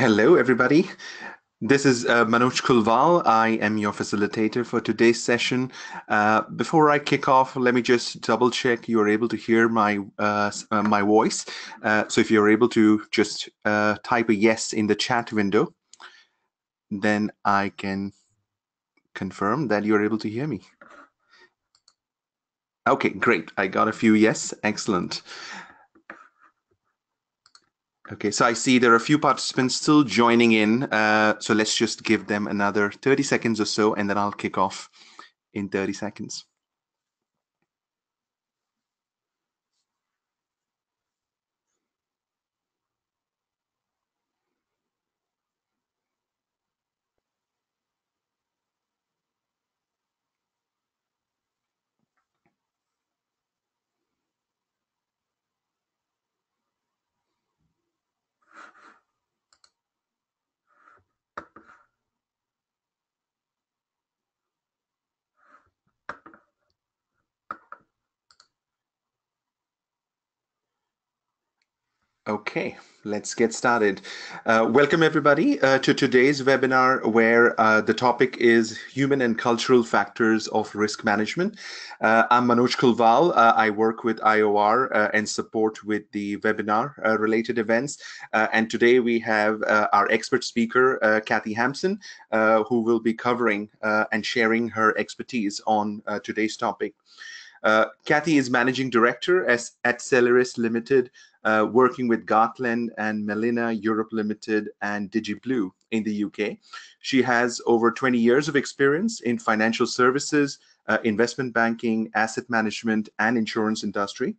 Hello, everybody. This is Manoj Kulwal. I am your facilitator for today's session. Before I kick off, let me just double check you're able to hear my voice. So if you're able to just type a yes in the chat window, then I can confirm that you're able to hear me. Okay, great. I got a few yes. Excellent. Okay, so I see there are a few participants still joining in. So let's just give them another 30 seconds or so, and then I'll kick off in 30 seconds. Okay, let's get started. Welcome, everybody, to today's webinar where the topic is human and cultural factors of risk management. I'm Manoj Kulwal. I work with IOR and support with the webinar related events. And today we have our expert speaker, Kathy Hampson, who will be covering and sharing her expertise on today's topic. Kathy is managing director at Celeris Limited, working with Gartland and Melina Europe Limited and DigiBlue in the UK. She has over 20 years of experience in financial services, investment banking, asset management, and insurance industry.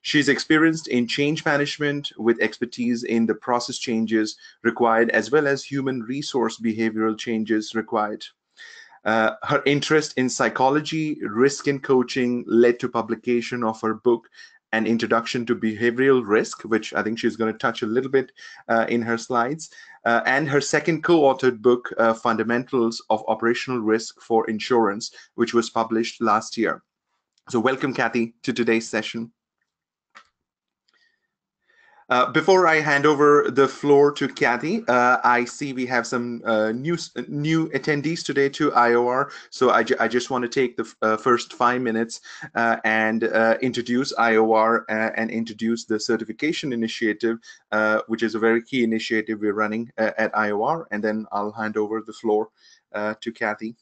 She's experienced in change management with expertise in the process changes required as well as human resource behavioral changes required. Her interest in psychology, risk, and coaching led to publication of her book, An Introduction to Behavioral Risk, which I think she's going to touch a little bit in her slides, and her second co-authored book, Fundamentals of Operational Risk for Insurance, which was published last year. So welcome, Kathy, to today's session. Before I hand over the floor to Kathy, I see we have some new attendees today to IOR. So I just want to take the first 5 minutes and introduce IOR and introduce the certification initiative, which is a very key initiative we're running at IOR. And then I'll hand over the floor to Kathy.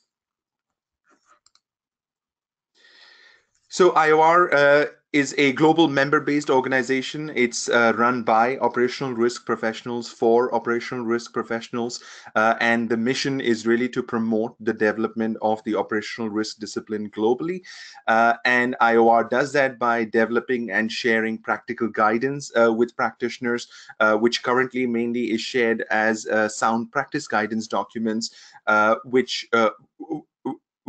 So IOR is a global member-based organization. It's run by operational risk professionals for operational risk professionals. And the mission is really to promote the development of the operational risk discipline globally. And IOR does that by developing and sharing practical guidance with practitioners, which currently mainly is shared as sound practice guidance documents, which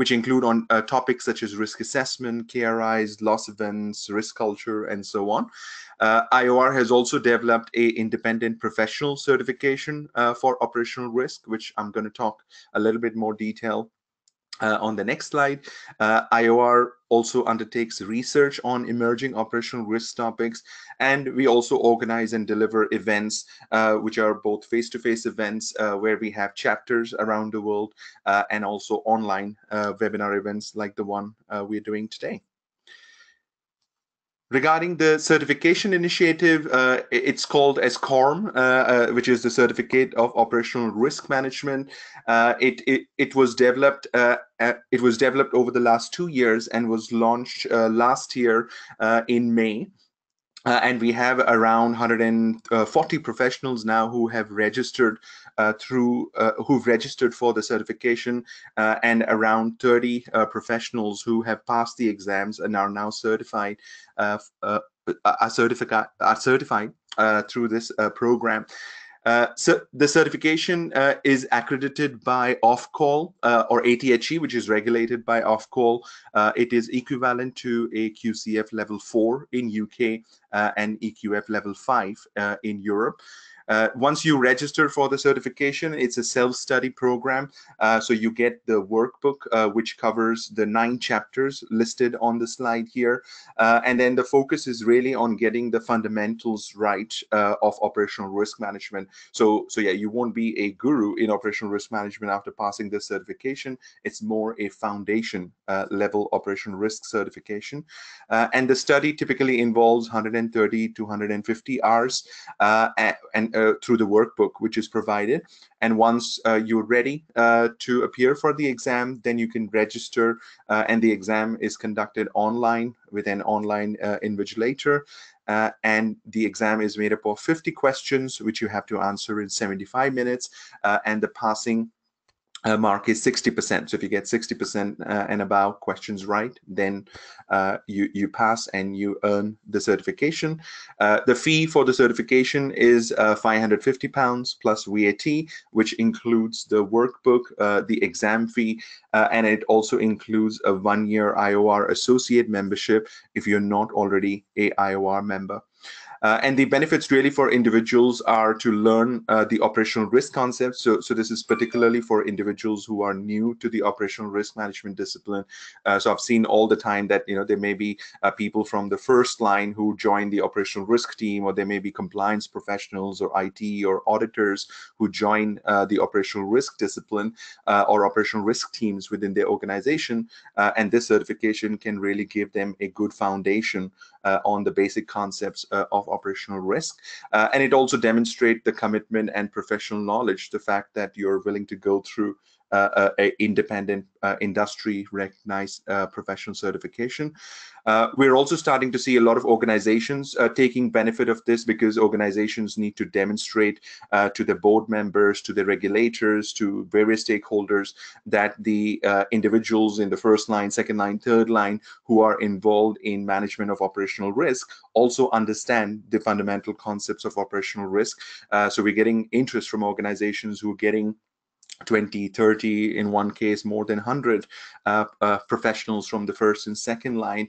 include on topics such as risk assessment, KRIs, loss events, risk culture, and so on. IOR has also developed a independent professional certification for operational risk, which I'm going to talk a little bit more detail on the next slide. IOR also undertakes research on emerging operational risk topics, and we also organize and deliver events, which are both face-to-face events where we have chapters around the world, and also online webinar events like the one we're doing today. Regarding the certification initiative, it's called as CORM, which is the Certificate of Operational Risk Management. It was developed. It was developed over the last 2 years and was launched last year in May. And we have around 140 professionals now who have registered who've registered for the certification, and around 30 professionals who have passed the exams and are now certified through this program. So the certification is accredited by Ofqual or ATHE, which is regulated by Ofqual. It is equivalent to a QCF level 4 in UK and EQF level 5 in Europe. Once you register for the certification, it's a self-study program. So you get the workbook, which covers the 9 chapters listed on the slide here. And then the focus is really on getting the fundamentals right of operational risk management. So yeah, you won't be a guru in operational risk management after passing this certification. It's more a foundation level operational risk certification. And the study typically involves 130 to 150 hours and through the workbook which is provided. And once you're ready to appear for the exam, then you can register, and the exam is conducted online with an online invigilator. And the exam is made up of 50 questions, which you have to answer in 75 minutes, and the passing mark is 60%. So if you get 60% and above questions right, then you pass and you earn the certification. The fee for the certification is £550 plus VAT, which includes the workbook, the exam fee, and it also includes a 1-year IOR associate membership if you're not already a IOR member. And the benefits really for individuals are to learn the operational risk concepts. So this is particularly for individuals who are new to the operational risk management discipline. So I've seen all the time that, you know, there may be people from the first line who join the operational risk team, or there may be compliance professionals or IT or auditors who join the operational risk discipline or operational risk teams within their organization. And this certification can really give them a good foundation on the basic concepts of operational risk. And it also demonstrates the commitment and professional knowledge, the fact that you're willing to go through a independent industry recognized professional certification. We're also starting to see a lot of organizations taking benefit of this, because organizations need to demonstrate to the board members, to the regulators, to various stakeholders that the individuals in the first line, second line, third line who are involved in management of operational risk also understand the fundamental concepts of operational risk. So we're getting interest from organizations who are getting 20, 30, in one case more than 100 professionals from the first and second line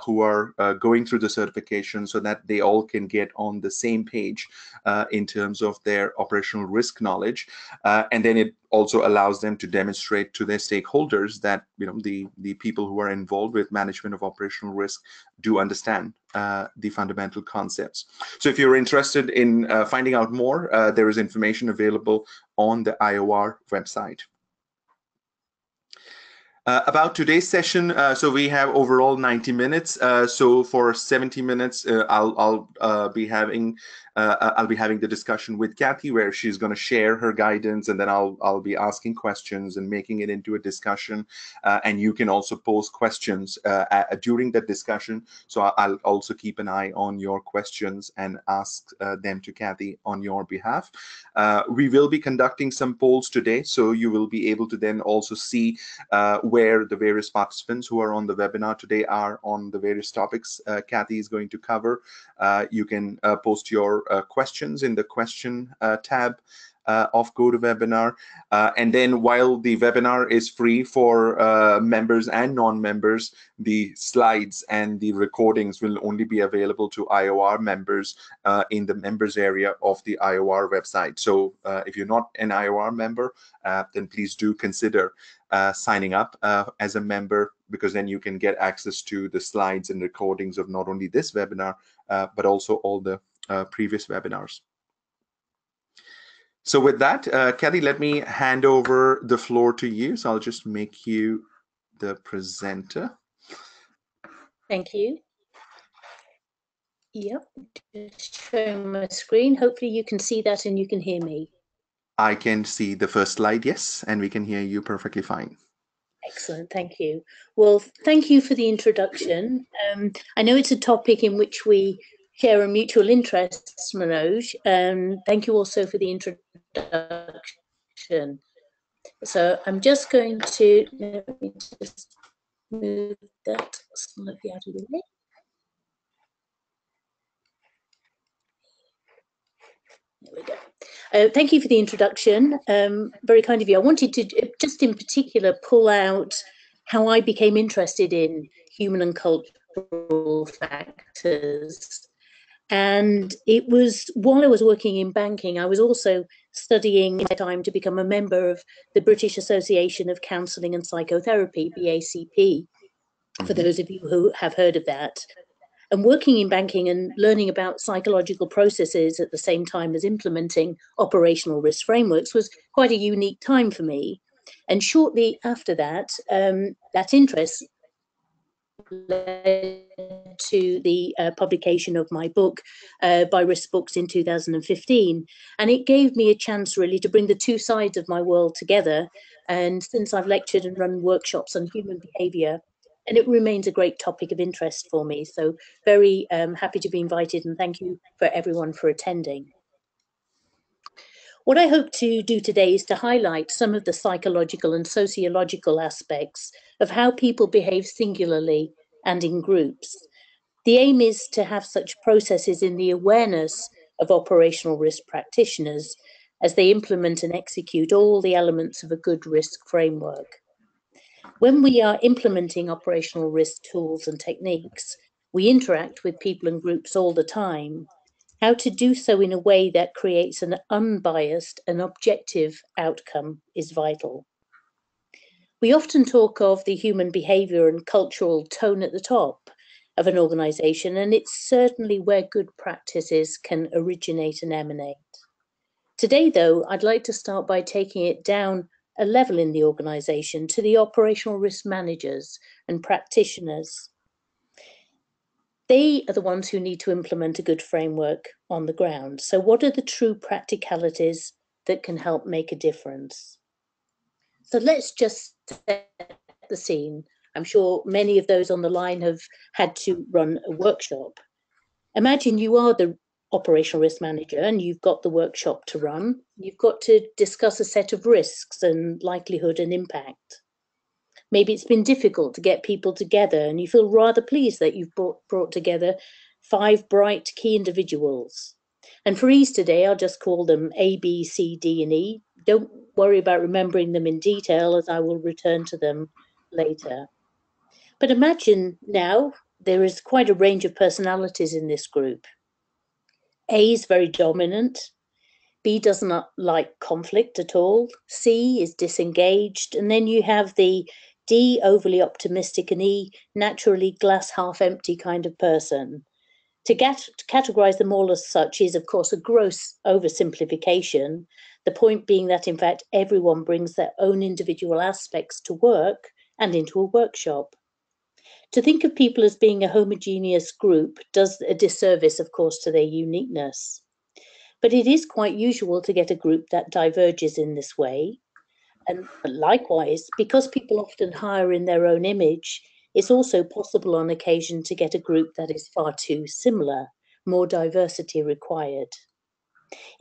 who are going through the certification, so that they all can get on the same page in terms of their operational risk knowledge. And then it also allows them to demonstrate to their stakeholders that, you know, the people who are involved with management of operational risk do understand the fundamental concepts. So if you're interested in finding out more, there is information available on the IOR website. About today's session, so we have overall 90 minutes. So for 70 minutes, I'll be having the discussion with Kathy, where she's going to share her guidance, and then I'll be asking questions and making it into a discussion. And you can also pose questions during that discussion. So I'll also keep an eye on your questions and ask them to Kathy on your behalf. We will be conducting some polls today, so you will be able to then also see where the various participants who are on the webinar today are on the various topics Kathy is going to cover. You can post your questions in the question tab of GoToWebinar. And then while the webinar is free for members and non-members, the slides and the recordings will only be available to IOR members in the members area of the IOR website. So if you're not an IOR member, then please do consider signing up as a member, because then you can get access to the slides and recordings of not only this webinar, but also all the previous webinars. So with that, Kathy, let me hand over the floor to you. So I'll just make you the presenter. Thank you. Yep, just showing my screen. Hopefully you can see that and you can hear me. I can see the first slide, yes, and we can hear you perfectly fine. Excellent, thank you. Well, thank you for the introduction. I know it's a topic in which we share a mutual interest, Manoj. Thank you also for the introduction. So I'm just going to, let me just move that slightly out of the way. There we go. Thank you for the introduction. Very kind of you. I wanted to just in particular pull out how I became interested in human and cultural factors. And it was while I was working in banking, I was also studying in my time to become a member of the British Association of Counselling and Psychotherapy, BACP, for those of you who have heard of that. And working in banking and learning about psychological processes at the same time as implementing operational risk frameworks was quite a unique time for me. And shortly after that, that interest led to the publication of my book by Risk Books in 2015. And it gave me a chance really to bring the two sides of my world together. And since I've lectured and run workshops on human behavior, and it remains a great topic of interest for me. So very happy to be invited, and thank you for everyone for attending. What I hope to do today is to highlight some of the psychological and sociological aspects of how people behave singularly and in groups. The aim is to have such processes in the awareness of operational risk practitioners as they implement and execute all the elements of a good risk framework. When we are implementing operational risk tools and techniques, we interact with people and groups all the time. How to do so in a way that creates an unbiased and objective outcome is vital. We often talk of the human behavior and cultural tone at the top of an organization, and it's certainly where good practices can originate and emanate. Today, though, I'd like to start by taking it down a level in the organization to the operational risk managers and practitioners. They are the ones who need to implement a good framework on the ground. So what are the true practicalities that can help make a difference? So let's just set the scene. I'm sure many of those on the line have had to run a workshop. Imagine you are the operational risk manager and you've got the workshop to run. You've got to discuss a set of risks and likelihood and impact. Maybe it's been difficult to get people together and you feel rather pleased that you've brought together 5 bright key individuals. And for ease today, I'll just call them A, B, C, D, and E. Don't worry about remembering them in detail, as I will return to them later. But imagine now there is quite a range of personalities in this group. A is very dominant. B does not like conflict at all. C is disengaged. And then you have the D, overly optimistic, and E, naturally glass half empty kind of person. To categorize them all as such is, of course, a gross oversimplification. The point being that, in fact, everyone brings their own individual aspects to work and into a workshop. To think of people as being a homogeneous group does a disservice, of course, to their uniqueness. But it is quite usual to get a group that diverges in this way. And likewise, because people often hire in their own image, it's also possible on occasion to get a group that is far too similar, more diversity required.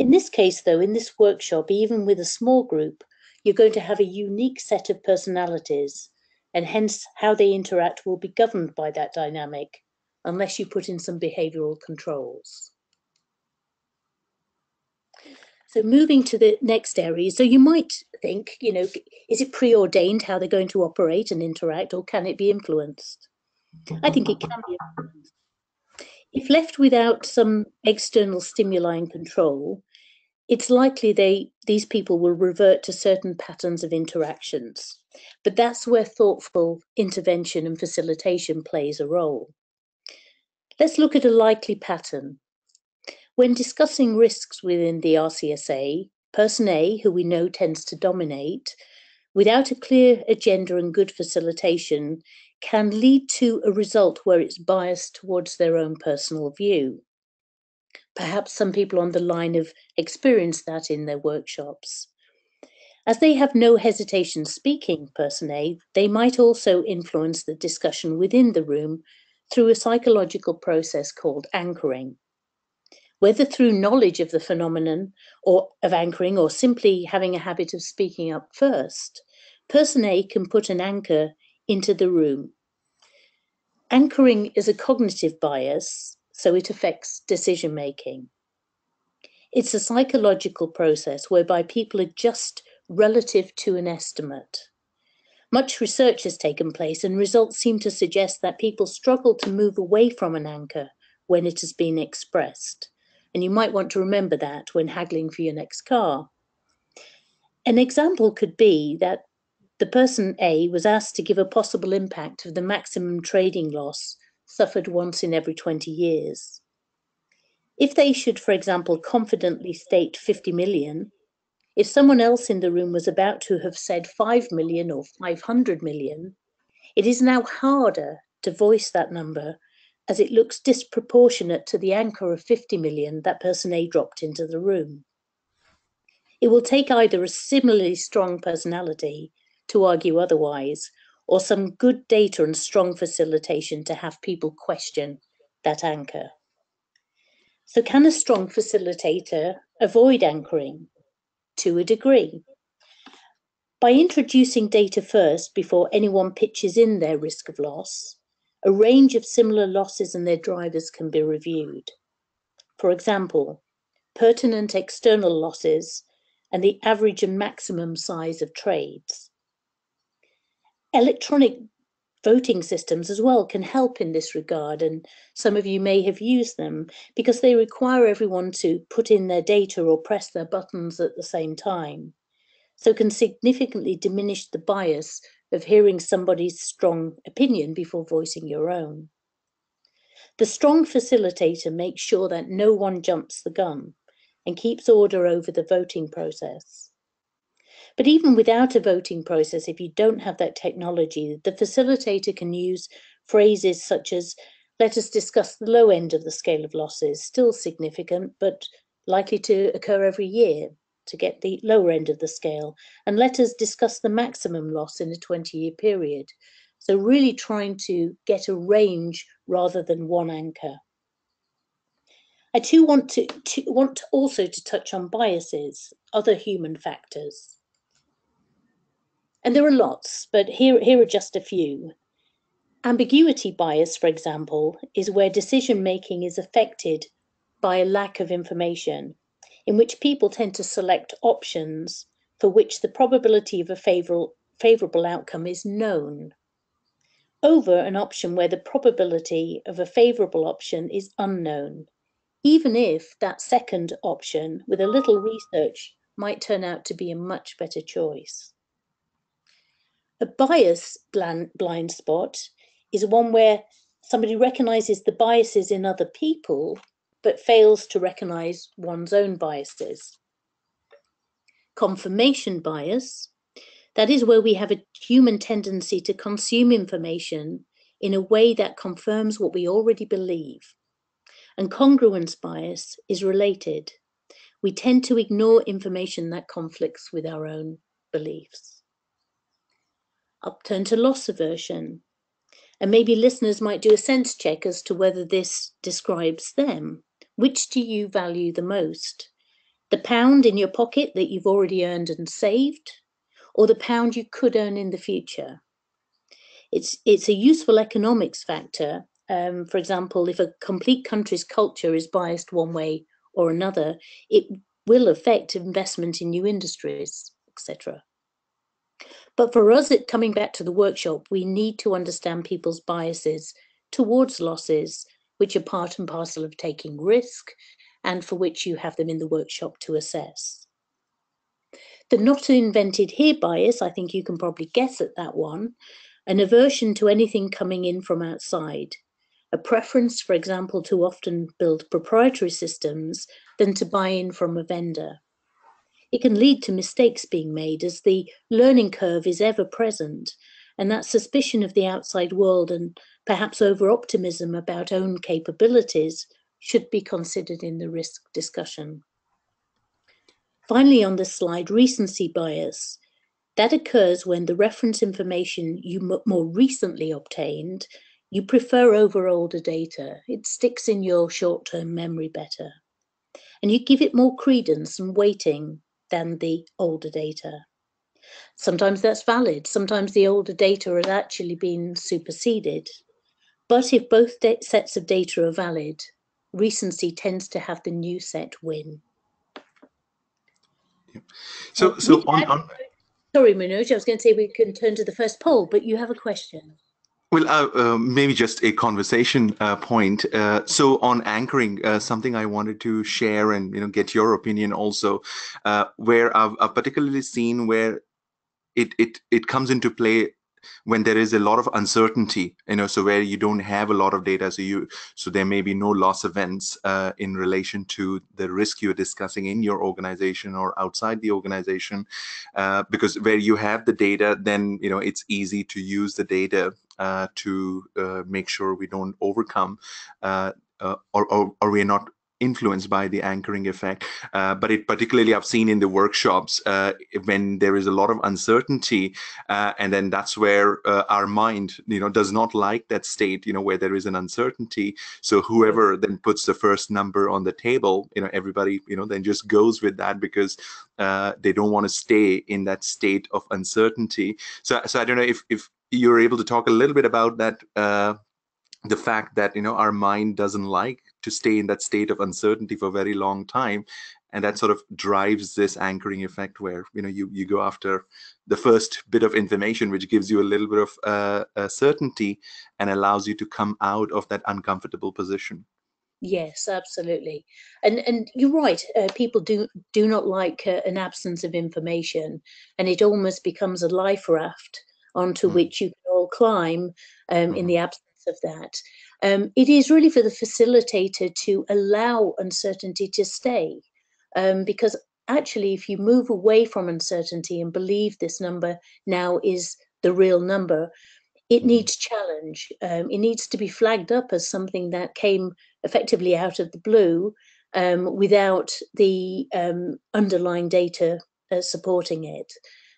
In this case, though, in this workshop, even with a small group, you're going to have a unique set of personalities, and hence how they interact will be governed by that dynamic, unless you put in some behavioral controls. So moving to the next area, so you might think, is it preordained how they're going to operate and interact, or can it be influenced? I think it can be influenced. If left without some external stimuli and control, it's likely these people will revert to certain patterns of interactions. But that's where thoughtful intervention and facilitation plays a role. Let's look at a likely pattern. When discussing risks within the RCSA, person A, who we know tends to dominate, without a clear agenda and good facilitation, can lead to a result where it's biased towards their own personal view. Perhaps some people on the line have experienced that in their workshops. As they have no hesitation speaking, person A, they might also influence the discussion within the room through a psychological process called anchoring. Whether through knowledge of the phenomenon or of anchoring or simply having a habit of speaking up first, person A can put an anchor into the room. Anchoring is a cognitive bias, so it affects decision making. It's a psychological process whereby people adjust relative to an estimate. Much research has taken place and results seem to suggest that people struggle to move away from an anchor when it has been expressed. And you might want to remember that when haggling for your next car. An example could be that the person A was asked to give a possible impact of the maximum trading loss suffered once in every 20 years. If they should, for example, confidently state 50 million, if someone else in the room was about to have said 5 million or 500 million, it is now harder to voice that number as it looks disproportionate to the anchor of 50 million that person A dropped into the room. It will take either a similarly strong personality to argue otherwise, or some good data and strong facilitation to have people question that anchor. So can a strong facilitator avoid anchoring? To a degree. By introducing data first before anyone pitches in their risk of loss, a range of similar losses and their drivers can be reviewed. For example, pertinent external losses and the average and maximum size of trades. Electronic voting systems as well can help in this regard, and some of you may have used them because they require everyone to put in their data or press their buttons at the same time, so can significantly diminish the bias of hearing somebody's strong opinion before voicing your own. The strong facilitator makes sure that no one jumps the gun and keeps order over the voting process. But even without a voting process, if you don't have that technology, the facilitator can use phrases such as, let us discuss the low end of the scale of losses, still significant, but likely to occur every year to get the lower end of the scale. And let us discuss the maximum loss in a 20-year period. So really trying to get a range rather than one anchor. I too want also to touch on biases, other human factors. And there are lots, but here are just a few. Ambiguity bias, for example, is where decision-making is affected by a lack of information, in which people tend to select options for which the probability of a favorable outcome is known, over an option where the probability of a favorable option is unknown, even if that second option, with a little research, might turn out to be a much better choice. A bias blind spot is one where somebody recognizes the biases in other people, but fails to recognize one's own biases. Confirmation bias, that is where we have a human tendency to consume information in a way that confirms what we already believe. And congruence bias is related. We tend to ignore information that conflicts with our own beliefs. I'll turn to loss aversion, and maybe listeners might do a sense check as to whether this describes them. Which do you value the most? The pound in your pocket that you've already earned and saved, or the pound you could earn in the future? It's a useful economics factor. For example, if a complete country's culture is biased one way or another, it will affect investment in new industries, etc. But for us, coming back to the workshop, we need to understand people's biases towards losses, which are part and parcel of taking risk, and for which you have them in the workshop to assess. The not invented here bias, I think you can probably guess at that one, an aversion to anything coming in from outside, a preference, for example, to often build proprietary systems than to buy in from a vendor. It can lead to mistakes being made as the learning curve is ever present, and that suspicion of the outside world and perhaps over-optimism about own capabilities should be considered in the risk discussion. Finally, on this slide, recency bias. That occurs when the reference information you more recently obtained, you prefer over older data. It sticks in your short-term memory better. And you give it more credence and weighting than the older data. Sometimes that's valid. Sometimes the older data has actually been superseded. But if both sets of data are valid, recency tends to have the new set win. So Sorry, Manoj, I was going to say we can turn to the first poll, but you have a question. Well, maybe just a conversation point. So on anchoring, something I wanted to share and get your opinion also, where I've particularly seen where it comes into play when there is a lot of uncertainty, so where you don't have a lot of data, so there may be no loss events in relation to the risk you're discussing in your organization or outside the organization, because where you have the data, then it's easy to use the data to make sure we don't overcome or we're not influenced by the anchoring effect. But it particularly I've seen in the workshops when there is a lot of uncertainty, and then that's where our mind, does not like that state, where there is an uncertainty. So whoever then puts the first number on the table, everybody, then just goes with that because they don't want to stay in that state of uncertainty. So I don't know if you're able to talk a little bit about that. The fact that our mind doesn't like to stay in that state of uncertainty for a very long time, and that sort of drives this anchoring effect where you go after the first bit of information which gives you a little bit of certainty and allows you to come out of that uncomfortable position. Yes, absolutely. And you're right. People do not like an absence of information, and it almost becomes a life raft onto Mm, which you can all climb in mhm, the absence of that. It is really for the facilitator to allow uncertainty to stay, because actually, if you move away from uncertainty and believe this number now is the real number, it mhm. needs challenge. It needs to be flagged up as something that came effectively out of the blue, without the underlying data supporting it.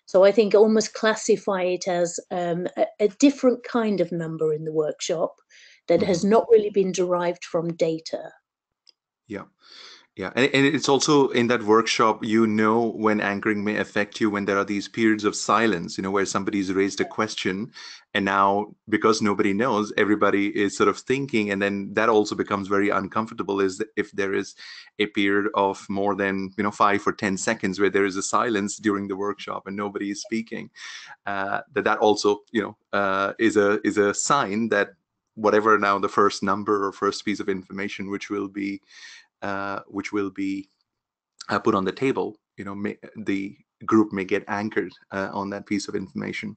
So I think almost classify it as a different kind of number in the workshop that has Mhm. not really been derived from data. Yeah. Yeah, and it's also in that workshop, when anchoring may affect you when there are these periods of silence, where somebody's raised a question, and now because nobody knows, everybody is sort of thinking, and then that also becomes very uncomfortable. Is if there is a period of more than 5 or 10 seconds where there is a silence during the workshop and nobody is speaking, that also is a sign that whatever now the first number or first piece of information which will be put on the table, the group may get anchored on that piece of information.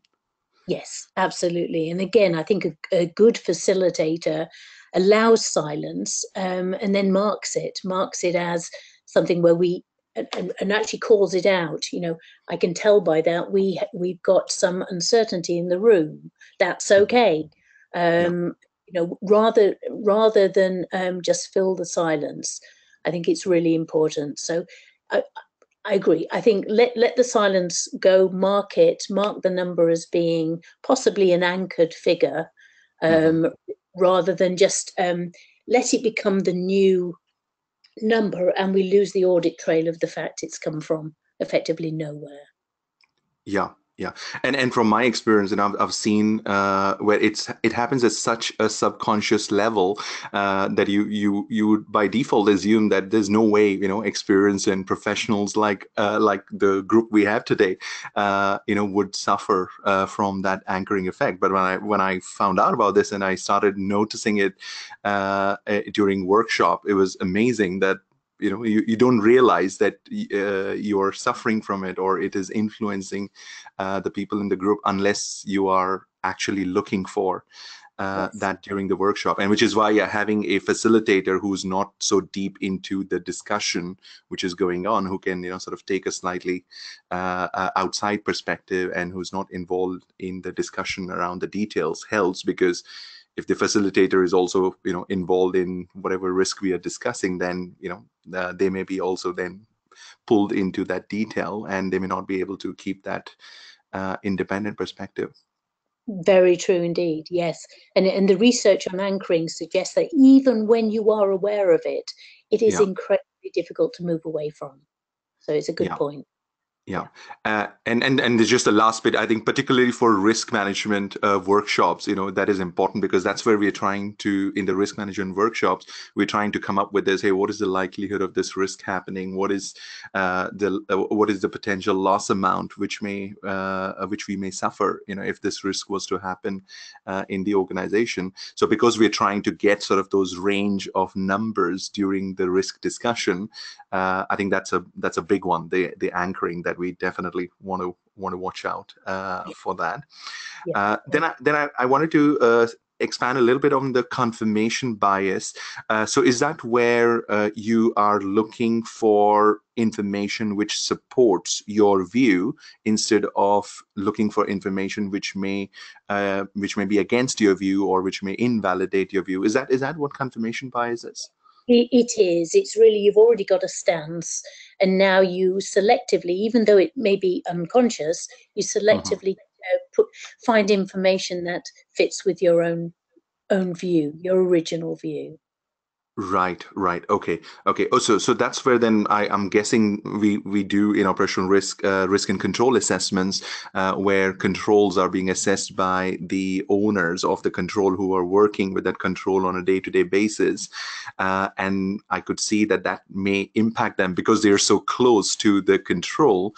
Yes, absolutely. And again, I think a good facilitator allows silence, and then marks it as something where and actually calls it out. I can tell by that we've got some uncertainty in the room. That's Mhm. okay. Yeah, Rather than just fill the silence, I think it's really important. So I, I agree. I think let the silence go, mark the number as being possibly an anchored figure, hmm, um, rather than just let it become the new number and we lose the audit trail of the fact it's come from effectively nowhere. yeah, yeah. And from my experience, and I've seen where it happens at such a subconscious level that you would by default assume that there's no way experienced and professionals like the group we have today would suffer from that anchoring effect. But when I found out about this and I started noticing it during workshop, it was amazing that you don't realize that you're suffering from it or it is influencing the people in the group unless you are actually looking for Yes. that during the workshop. And which is why having a facilitator who's not so deep into the discussion which is going on, who can sort of take a slightly outside perspective and who's not involved in the discussion around the details helps, because if the facilitator is also involved in whatever risk we are discussing, then they may be also then pulled into that detail and they may not be able to keep that independent perspective. Very true indeed. Yes. And the research on anchoring suggests that even when you are aware of it, it is Yeah, incredibly difficult to move away from. So it's a good yeah. point. Yeah, and there's just the last bit. I think particularly for risk management workshops, that is important because that's where we're trying to, in the risk management workshops, we're trying to come up with this. Hey, what is the likelihood of this risk happening? What is the potential loss amount which we may suffer, if this risk was to happen in the organization. So because we're trying to get sort of those range of numbers during the risk discussion, I think that's a big one. The anchoring that we definitely want to watch out for that. Yeah. Then I wanted to expand a little bit on the confirmation bias. So is that where you are looking for information which supports your view instead of looking for information which may be against your view or which may invalidate your view? Is that what confirmation bias is? It is. It's really, you've already got a stance, and now you selectively, even though it may be unconscious, you Mhm. selectively find information that fits with your own view, your original view. Right, right. Okay, okay. Oh, so that's where then I'm guessing we do in operational risk and control assessments, where controls are being assessed by the owners of the control who are working with that control on a day-to-day basis, and I could see that may impact them because they are so close to the control.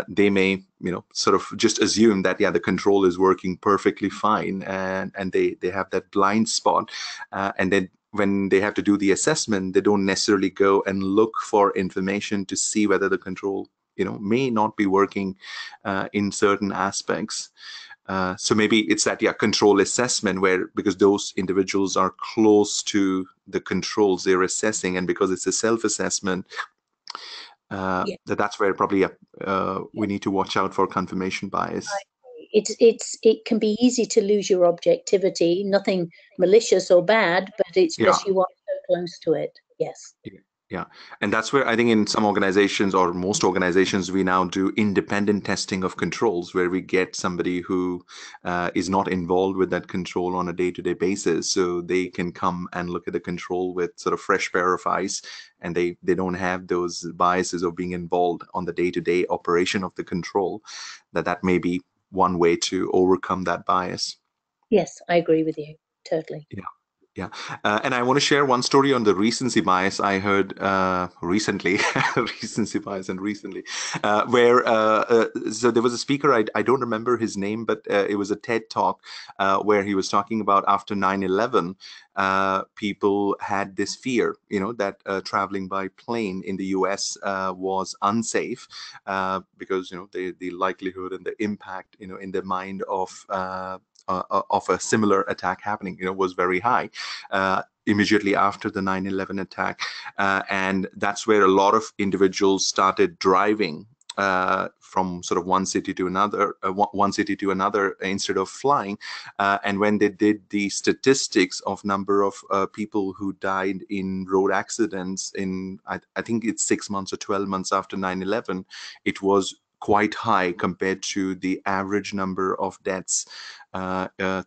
They may sort of just assume that, yeah, the control is working perfectly fine, and they have that blind spot, and then when they have to do the assessment, they don't necessarily go and look for information to see whether the control, may not be working in certain aspects. So maybe it's that, yeah, control assessment where, because those individuals are close to the controls they're assessing, and because it's a self-assessment, Yeah. that's where probably we need to watch out for confirmation bias. It can be easy to lose your objectivity. Nothing malicious or bad, but it's Yeah. just you are so close to it. Yes. Yeah, yeah. And that's where I think in some organizations or most organizations, we now do independent testing of controls where we get somebody who is not involved with that control on a day-to-day basis. So they can come and look at the control with sort of fresh pair of eyes, and they don't have those biases of being involved on the day-to-day operation of the control. That may be one way to overcome that bias. Yes, I agree with you totally. Yeah. Yeah. And I want to share one story on the recency bias I heard recently, recency bias and recently, where so there was a speaker, I don't remember his name, but it was a TED talk where he was talking about after 9/11, people had this fear, that traveling by plane in the US was unsafe because, the likelihood and the impact, in the mind of a similar attack happening, was very high immediately after the 9/11 attack. And that's where a lot of individuals started driving from sort of one city to another instead of flying. And when they did the statistics of number of people who died in road accidents in, I think it's 6 months or 12 months after 9/11, it was quite high compared to the average number of deaths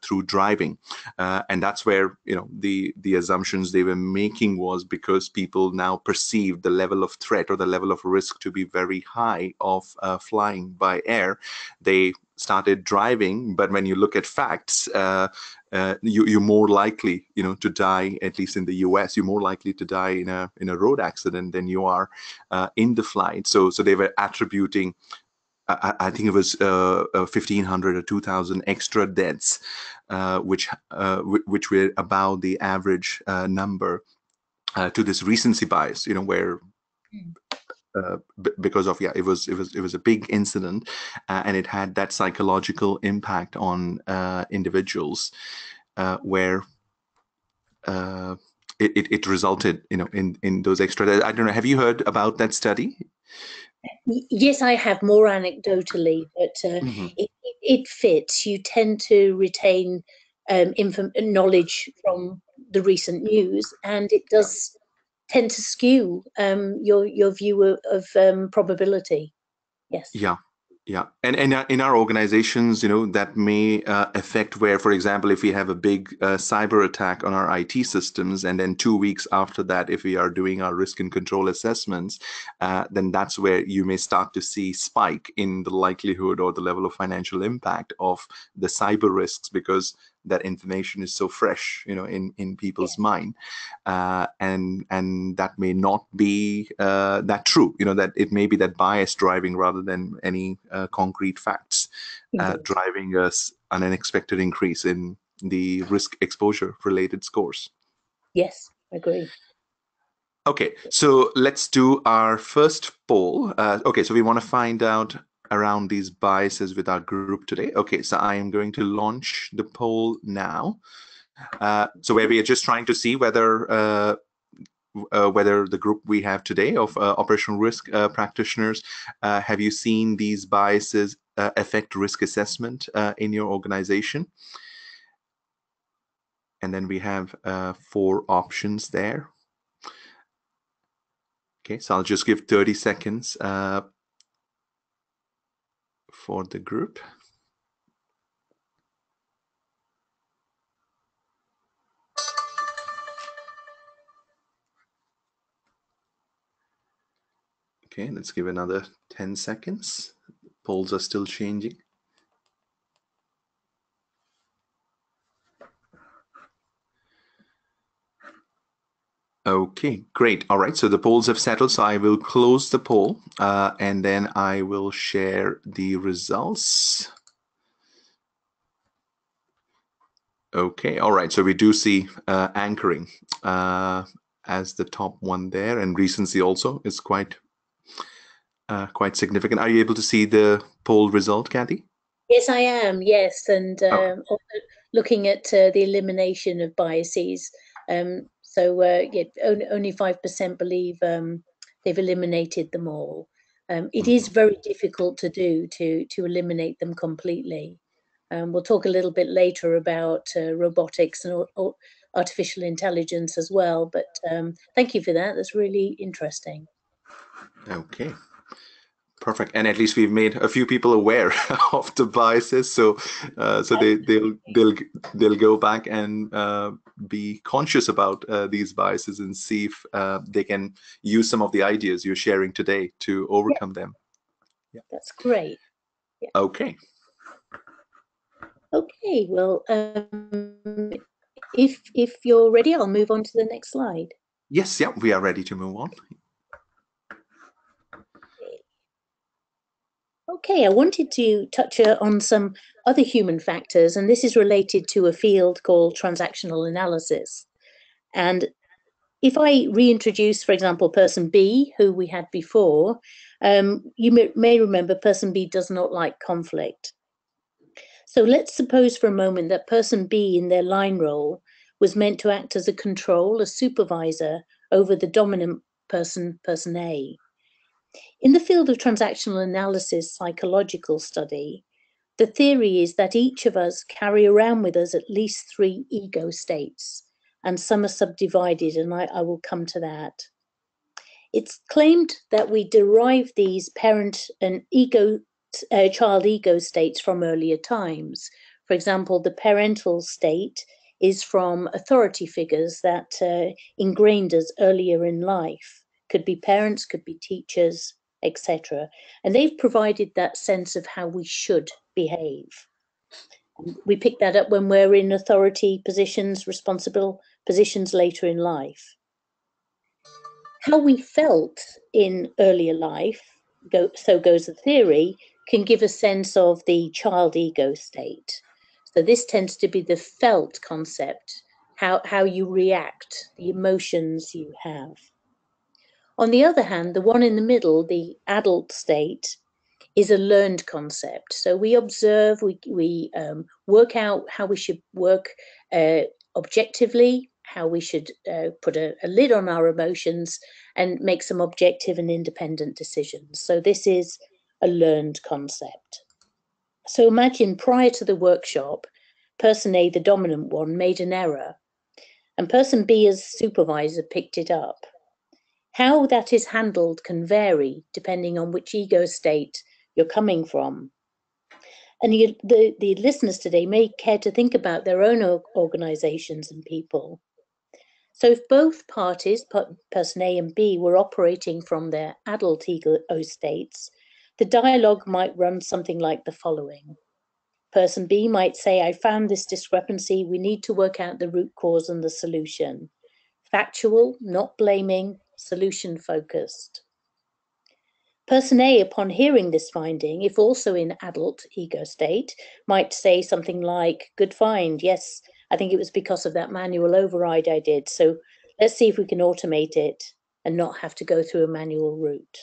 through driving. And that's where, the assumptions they were making was because people now perceive the level of threat or the level of risk to be very high of flying by air. They started driving, but when you look at facts, you're more likely, to die. At least in the US, you're more likely to die in a road accident than you are in the flight. So they were attributing, I think it was 1,500 or 2,000 extra deaths, which were about the average number, to this recency bias, where Mm. because of, yeah, it was a big incident, and it had that psychological impact on individuals, where it resulted, in those extra deaths. I don't know. Have you heard about that study? Yes, I have more anecdotally, but Hmm. it fits. You tend to retain knowledge from the recent news, and it does tend to skew your view of probability. Yes. Yeah. Yeah, and in our organizations, that may affect where, for example, if we have a big cyber attack on our IT systems, and then 2 weeks after that, if we are doing our risk and control assessments, then that's where you may start to see spike in the likelihood or the level of financial impact of the cyber risks, because that information is so fresh, in people's mind, and that may not be that true. That it may be that bias driving rather than any concrete facts driving us an unexpected increase in the risk exposure related scores. Yes, agree. Okay, so let's do our first poll. Okay, so we want to find out around these biases with our group today. Okay, so I am going to launch the poll now. So where we are just trying to see whether the group we have today of operational risk practitioners, have you seen these biases affect risk assessment in your organization? And then we have 4 options there. Okay, so I'll just give 30 seconds for the group. Okay, let's give another 10 seconds. Polls are still changing. Okay, great. All right, so the polls have settled, so I will close the poll and then I will share the results. Okay, all right, so we do see anchoring as the top one there, and recency also is quite significant. Are you able to see the poll result, Kathy? Yes, I am. Yes, and Oh. also looking at the elimination of biases. Yeah, only 5% believe they've eliminated them all. It is very difficult to do to eliminate them completely. We'll talk a little bit later about robotics and artificial intelligence as well. But thank you for that. That's really interesting. Okay. Perfect, and at least we've made a few people aware of the biases, so they'll go back and be conscious about these biases and see if they can use some of the ideas you're sharing today to overcome them. Yeah, that's great. Yeah. Okay. Okay. Well, if you're ready, I'll move on to the next slide. Yes. Yeah, we are ready to move on. Okay, I wanted to touch on some other human factors, and this is related to a field called transactional analysis. And if I reintroduce, for example, person B, who we had before, you may remember person B does not like conflict. So let's suppose for a moment that person B in their line role was meant to act as a control, a supervisor over the dominant person, person A. In the field of transactional analysis psychological study, the theory is that each of us carry around with us at least 3 ego states, and some are subdivided, and I will come to that. It's claimed that we derive these parent and child ego states from earlier times. For example, the parental state is from authority figures that ingrained us earlier in life. Could be parents, could be teachers, etc. And they've provided that sense of how we should behave. We pick that up when we're in authority positions, responsible positions later in life. How we felt in earlier life, so goes the theory, can give a sense of the child ego state. So this tends to be the felt concept, how you react, the emotions you have. On the other hand, the one in the middle, the adult state, is a learned concept. So we observe, we work out how we should work objectively, how we should put a lid on our emotions and make some objective and independent decisions. So this is a learned concept. So imagine prior to the workshop, person A, the dominant one, made an error, and person B as supervisor picked it up. How that is handled can vary depending on which ego state you're coming from. And the listeners today may care to think about their own organizations and people. So if both parties, person A and B, were operating from their adult ego states, the dialogue might run something like the following. Person B might say, I found this discrepancy. We need to work out the root cause and the solution. Factual, not blaming, solution focused. Person A, upon hearing this finding, if also in adult ego state, might say something like, good find, yes, I think it was because of that manual override I did. So let's see if we can automate it and not have to go through a manual route.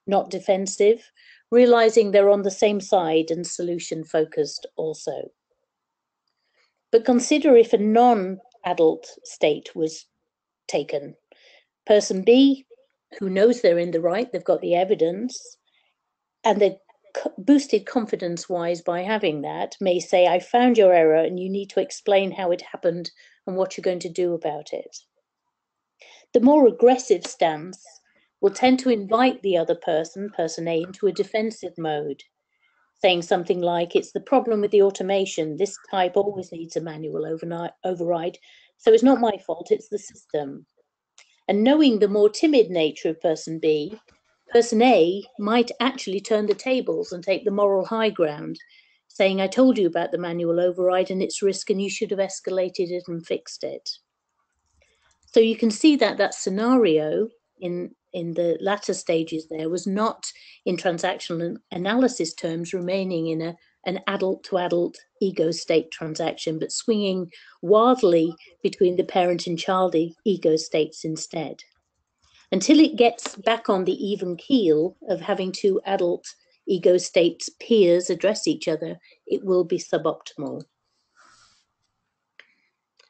Not defensive, realizing they're on the same side and solution focused also. But consider if a non-adult state was taken. Person B, who knows they're in the right, they've got the evidence, and they're boosted confidence-wise by having that, may say, I found your error and you need to explain how it happened and what you're going to do about it. The more aggressive stance will tend to invite the other person, person A, into a defensive mode, saying something like, it's the problem with the automation. This type always needs a manual override, so it's not my fault, it's the system. And knowing the more timid nature of person B, person A might actually turn the tables and take the moral high ground, saying, I told you about the manual override and its risk, and you should have escalated it and fixed it. So you can see that that scenario in the latter stages there was not in transactional analysis terms remaining in an adult to adult ego state transaction, but swinging wildly between the parent and child ego states instead. Until it gets back on the even keel of having two adult ego states peers address each other, it will be suboptimal.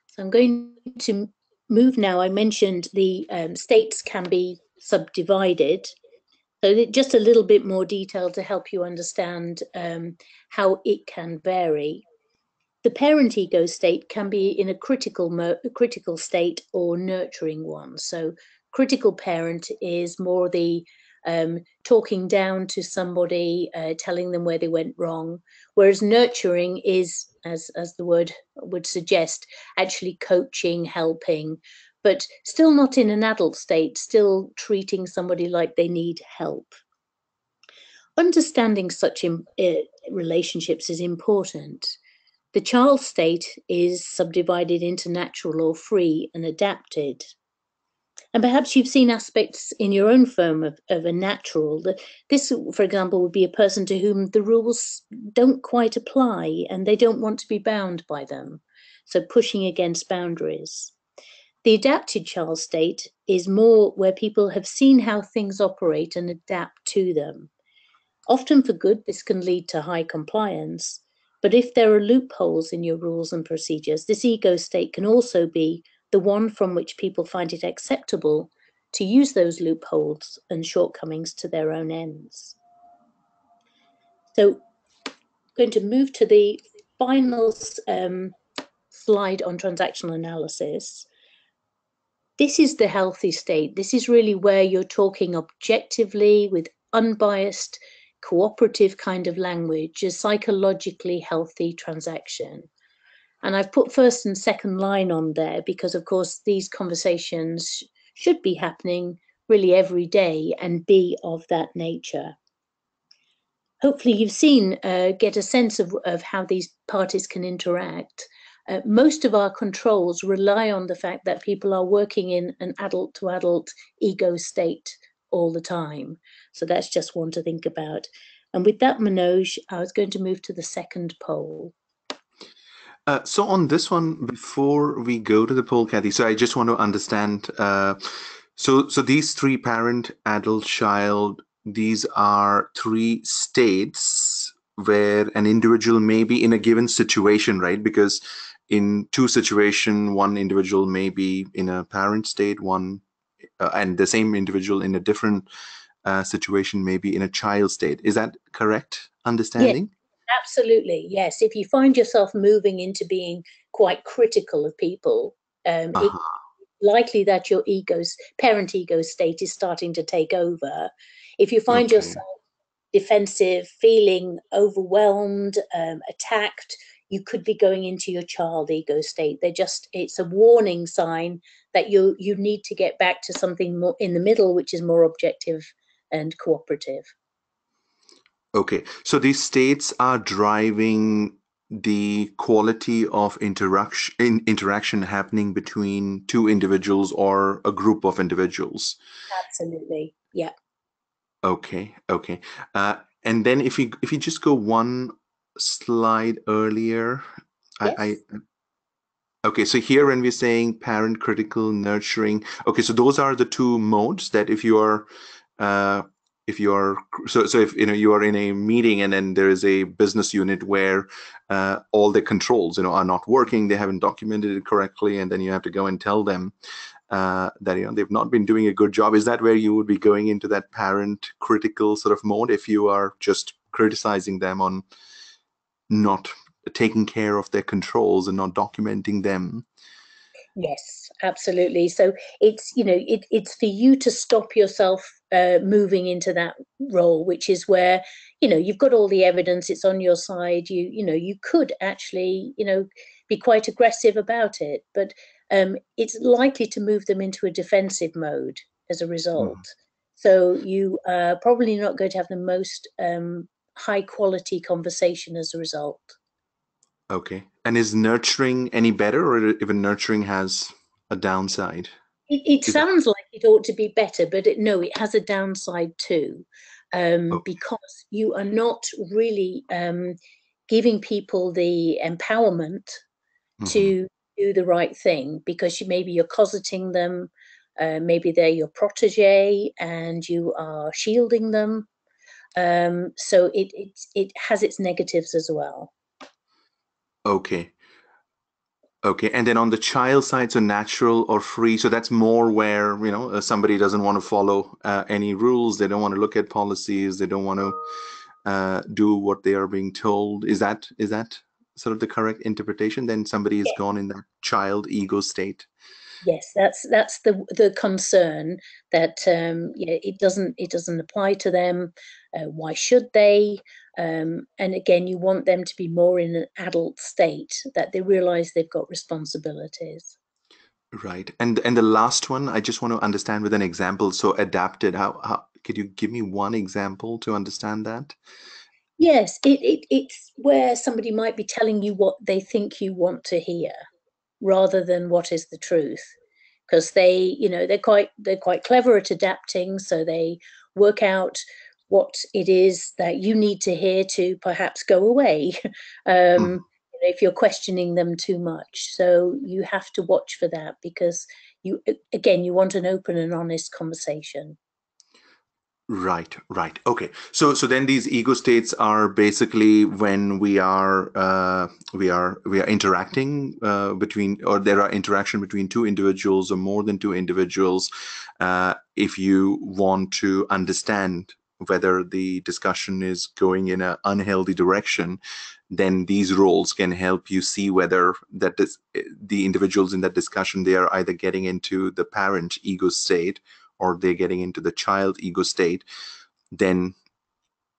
So I'm going to move now. I mentioned the states can be subdivided. So just a little bit more detail to help you understand how it can vary. The parent ego state can be in a critical state or nurturing one. So critical parent is more the talking down to somebody, telling them where they went wrong, whereas nurturing is, as the word would suggest, actually coaching, helping, but still not in an adult state, still treating somebody like they need help. Understanding such relationships is important. The child state is subdivided into natural or free and adapted. And perhaps you've seen aspects in your own firm of a natural. This, for example, would be a person to whom the rules don't quite apply and they don't want to be bound by them. So pushing against boundaries. The adapted child state is more where people have seen how things operate and adapt to them. Often for good, this can lead to high compliance. But if there are loopholes in your rules and procedures, this ego state can also be the one from which people find it acceptable to use those loopholes and shortcomings to their own ends. So I'm going to move to the final slide on transactional analysis. This is the healthy state. This is really where you're talking objectively with unbiased, cooperative kind of language, a psychologically healthy transaction. And I've put first and second line on there because, of course, these conversations should be happening really every day and be of that nature. Hopefully you've seen, get a sense of how these parties can interact. Most of our controls rely on the fact that people are working in an adult to adult ego state all the time. So that's just one to think about. And with that, Manoj, I was going to move to the second poll. So on this one, before we go to the poll, Kathy, so I just want to understand. So these three, parent, adult, child, these are three states where an individual may be in a given situation, right? Because in two situations, one individual may be in a parent state, one and the same individual in a different situation may be in a child state. Is that correct understanding? Yeah. Absolutely, yes. If you find yourself moving into being quite critical of people, it's likely that your parent ego state is starting to take over. If you find yourself defensive, feeling overwhelmed, attacked, you could be going into your child ego state. It's a warning sign that you need to get back to something more in the middle, which is more objective and cooperative. Okay, so these states are driving the quality of interaction happening between two individuals or a group of individuals. Absolutely, yeah. Okay, okay. And then if you just go one slide earlier, Yes. Okay, so here when we're saying parent critical nurturing, okay, so those are the two modes that if you are so if you are in a meeting and then there is a business unit where all the controls are not working, they haven't documented it correctly, and then you have to go and tell them that they've not been doing a good job. Is that where you would be going into that parent critical sort of mode if you are just criticizing them on not taking care of their controls and not documenting them? Yes, absolutely. So it's for you to stop yourself moving into that role, which is where you've got all the evidence, it's on your side. You could actually be quite aggressive about it, but it's likely to move them into a defensive mode as a result. Mhm. So you are probably not going to have the most high quality conversation as a result. Okay. And is nurturing any better, or even nurturing has a downside? It Is it? sounds like it ought to be better, but no, it has a downside too, Okay. because you are not really giving people the empowerment Hmm. to do the right thing, because maybe you're cosseting them, maybe they're your protege, and you are shielding them. So it has its negatives as well. Okay. Okay. And then on the child side, so natural or free, so that's more where, somebody doesn't want to follow any rules. They don't want to look at policies. They don't want to do what they are being told. Is that sort of the correct interpretation? Then somebody is gone in that child ego state. Yes, that's the concern, that yeah, it doesn't apply to them. Why should they? And again, you want them to be more in an adult state, that they realize they've got responsibilities. Right. And the last one, I just want to understand with an example. So adapted, how could you give me one example to understand that? Yes, it's where somebody might be telling you what they think you want to hear, rather than what is the truth, because they're quite clever at adapting, so they work out what it is that you need to hear to perhaps go away, Mhm. if you're questioning them too much. So you have to watch for that, because you want an open and honest conversation. Right, right. Okay. So then these ego states are basically when we are interacting between, or there are interaction between two individuals or more than two individuals. If you want to understand whether the discussion is going in an unhealthy direction, then these roles can help you see whether the individuals in that discussion, they are either getting into the parent ego state or they're getting into the child ego state. Then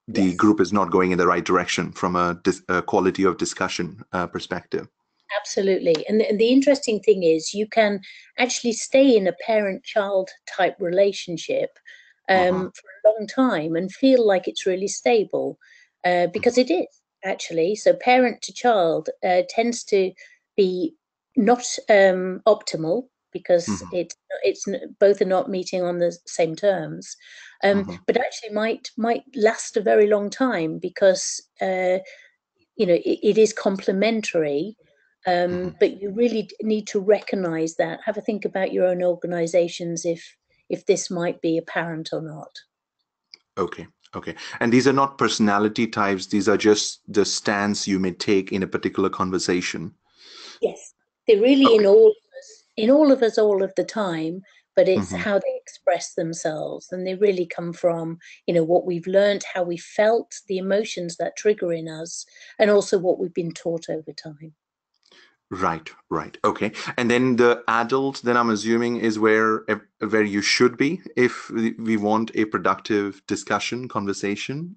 the Yes. group is not going in the right direction from a quality of discussion perspective. Absolutely. And the interesting thing is, you can actually stay in a parent child type relationship Uh-huh. for a long time and feel like it's really stable, because it is actually. So, parent to child tends to be not optimal, because Mhm. it's both are not meeting on the same terms, Mhm. but actually might last a very long time, because it is complementary, Mhm. but you really need to recognize that. Have a think about your own organizations, if this might be apparent or not. Okay. Okay. And these are not personality types. These are just the stance you may take in a particular conversation. Yes, they're really Okay. in all of us all of the time, but it's Mhm. how they express themselves, and they really come from what we've learned, how we felt, the emotions that trigger in us, and also what we've been taught over time. Right, right. Okay. And then the adult, then I'm assuming, is where you should be if we want a productive discussion, conversation.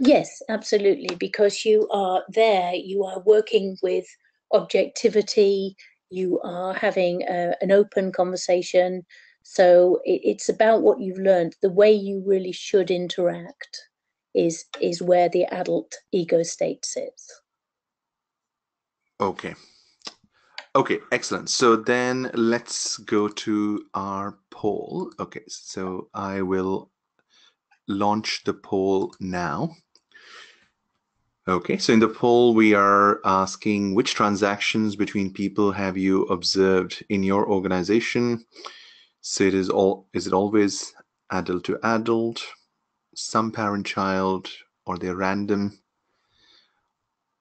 Yes, absolutely, because you are there, you are working with objectivity, you are having an open conversation. So it's about what you've learned. The way you really should interact is where the adult ego state sits. Okay. Okay, excellent. So then let's go to our poll. Okay, so I will launch the poll now. Okay, so in the poll, we are asking which transactions between people have you observed in your organization? So is it always adult to adult, some parent child, or they're random,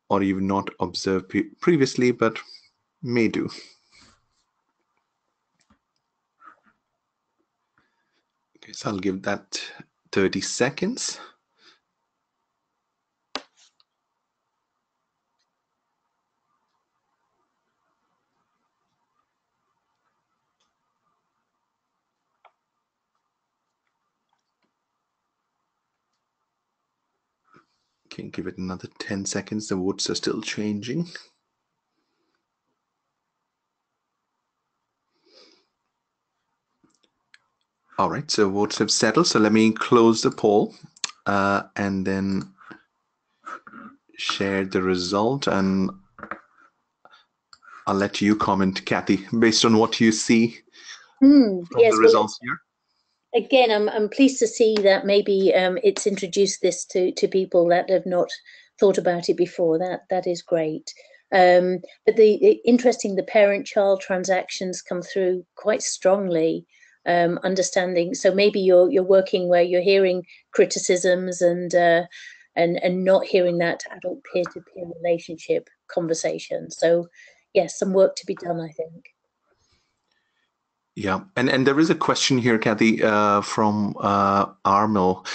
or you've not observed previously but may do? Okay, so I'll give that 30 seconds. Okay, give it another 10 seconds. The votes are still changing. All right, so votes have settled. So let me close the poll and then share the result. And I'll let you comment, Kathy, based on what you see from Yes, the well, results here. again, I'm pleased to see that maybe it's introduced this to people that have not thought about it before. That is great. But interesting, the parent-child transactions come through quite strongly. Understanding, so maybe you're working where you're hearing criticisms and not hearing that adult peer-to-peer relationship conversation. So yes, some work to be done, I think. Yeah, and there is a question here, Kathy, from Armel.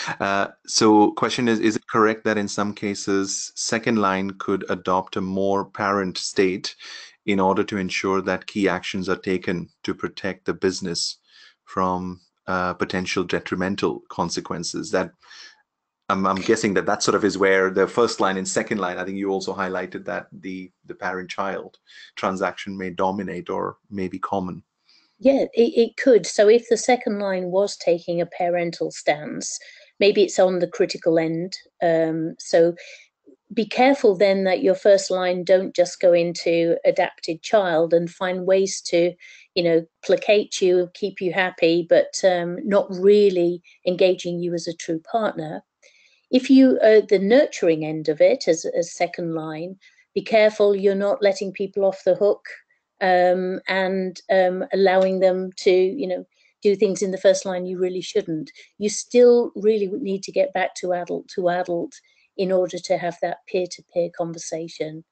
So question is it correct that in some cases, second line could adopt a more parent state in order to ensure that key actions are taken to protect the business from potential detrimental consequences? That I'm guessing that sort of is where the first line and second line, I think you also highlighted that the parent-child transaction may dominate or may be common. Yeah, it could. So if the second line was taking a parental stance, maybe it's on the critical end. So be careful then that your first line don't just go into adapted child and find ways to, placate you, keep you happy, but not really engaging you as a true partner. If you the nurturing end of it as second line, be careful you're not letting people off the hook and allowing them to, do things in the first line you really shouldn't. You still really need to get back to adult in order to have that peer-to-peer conversation.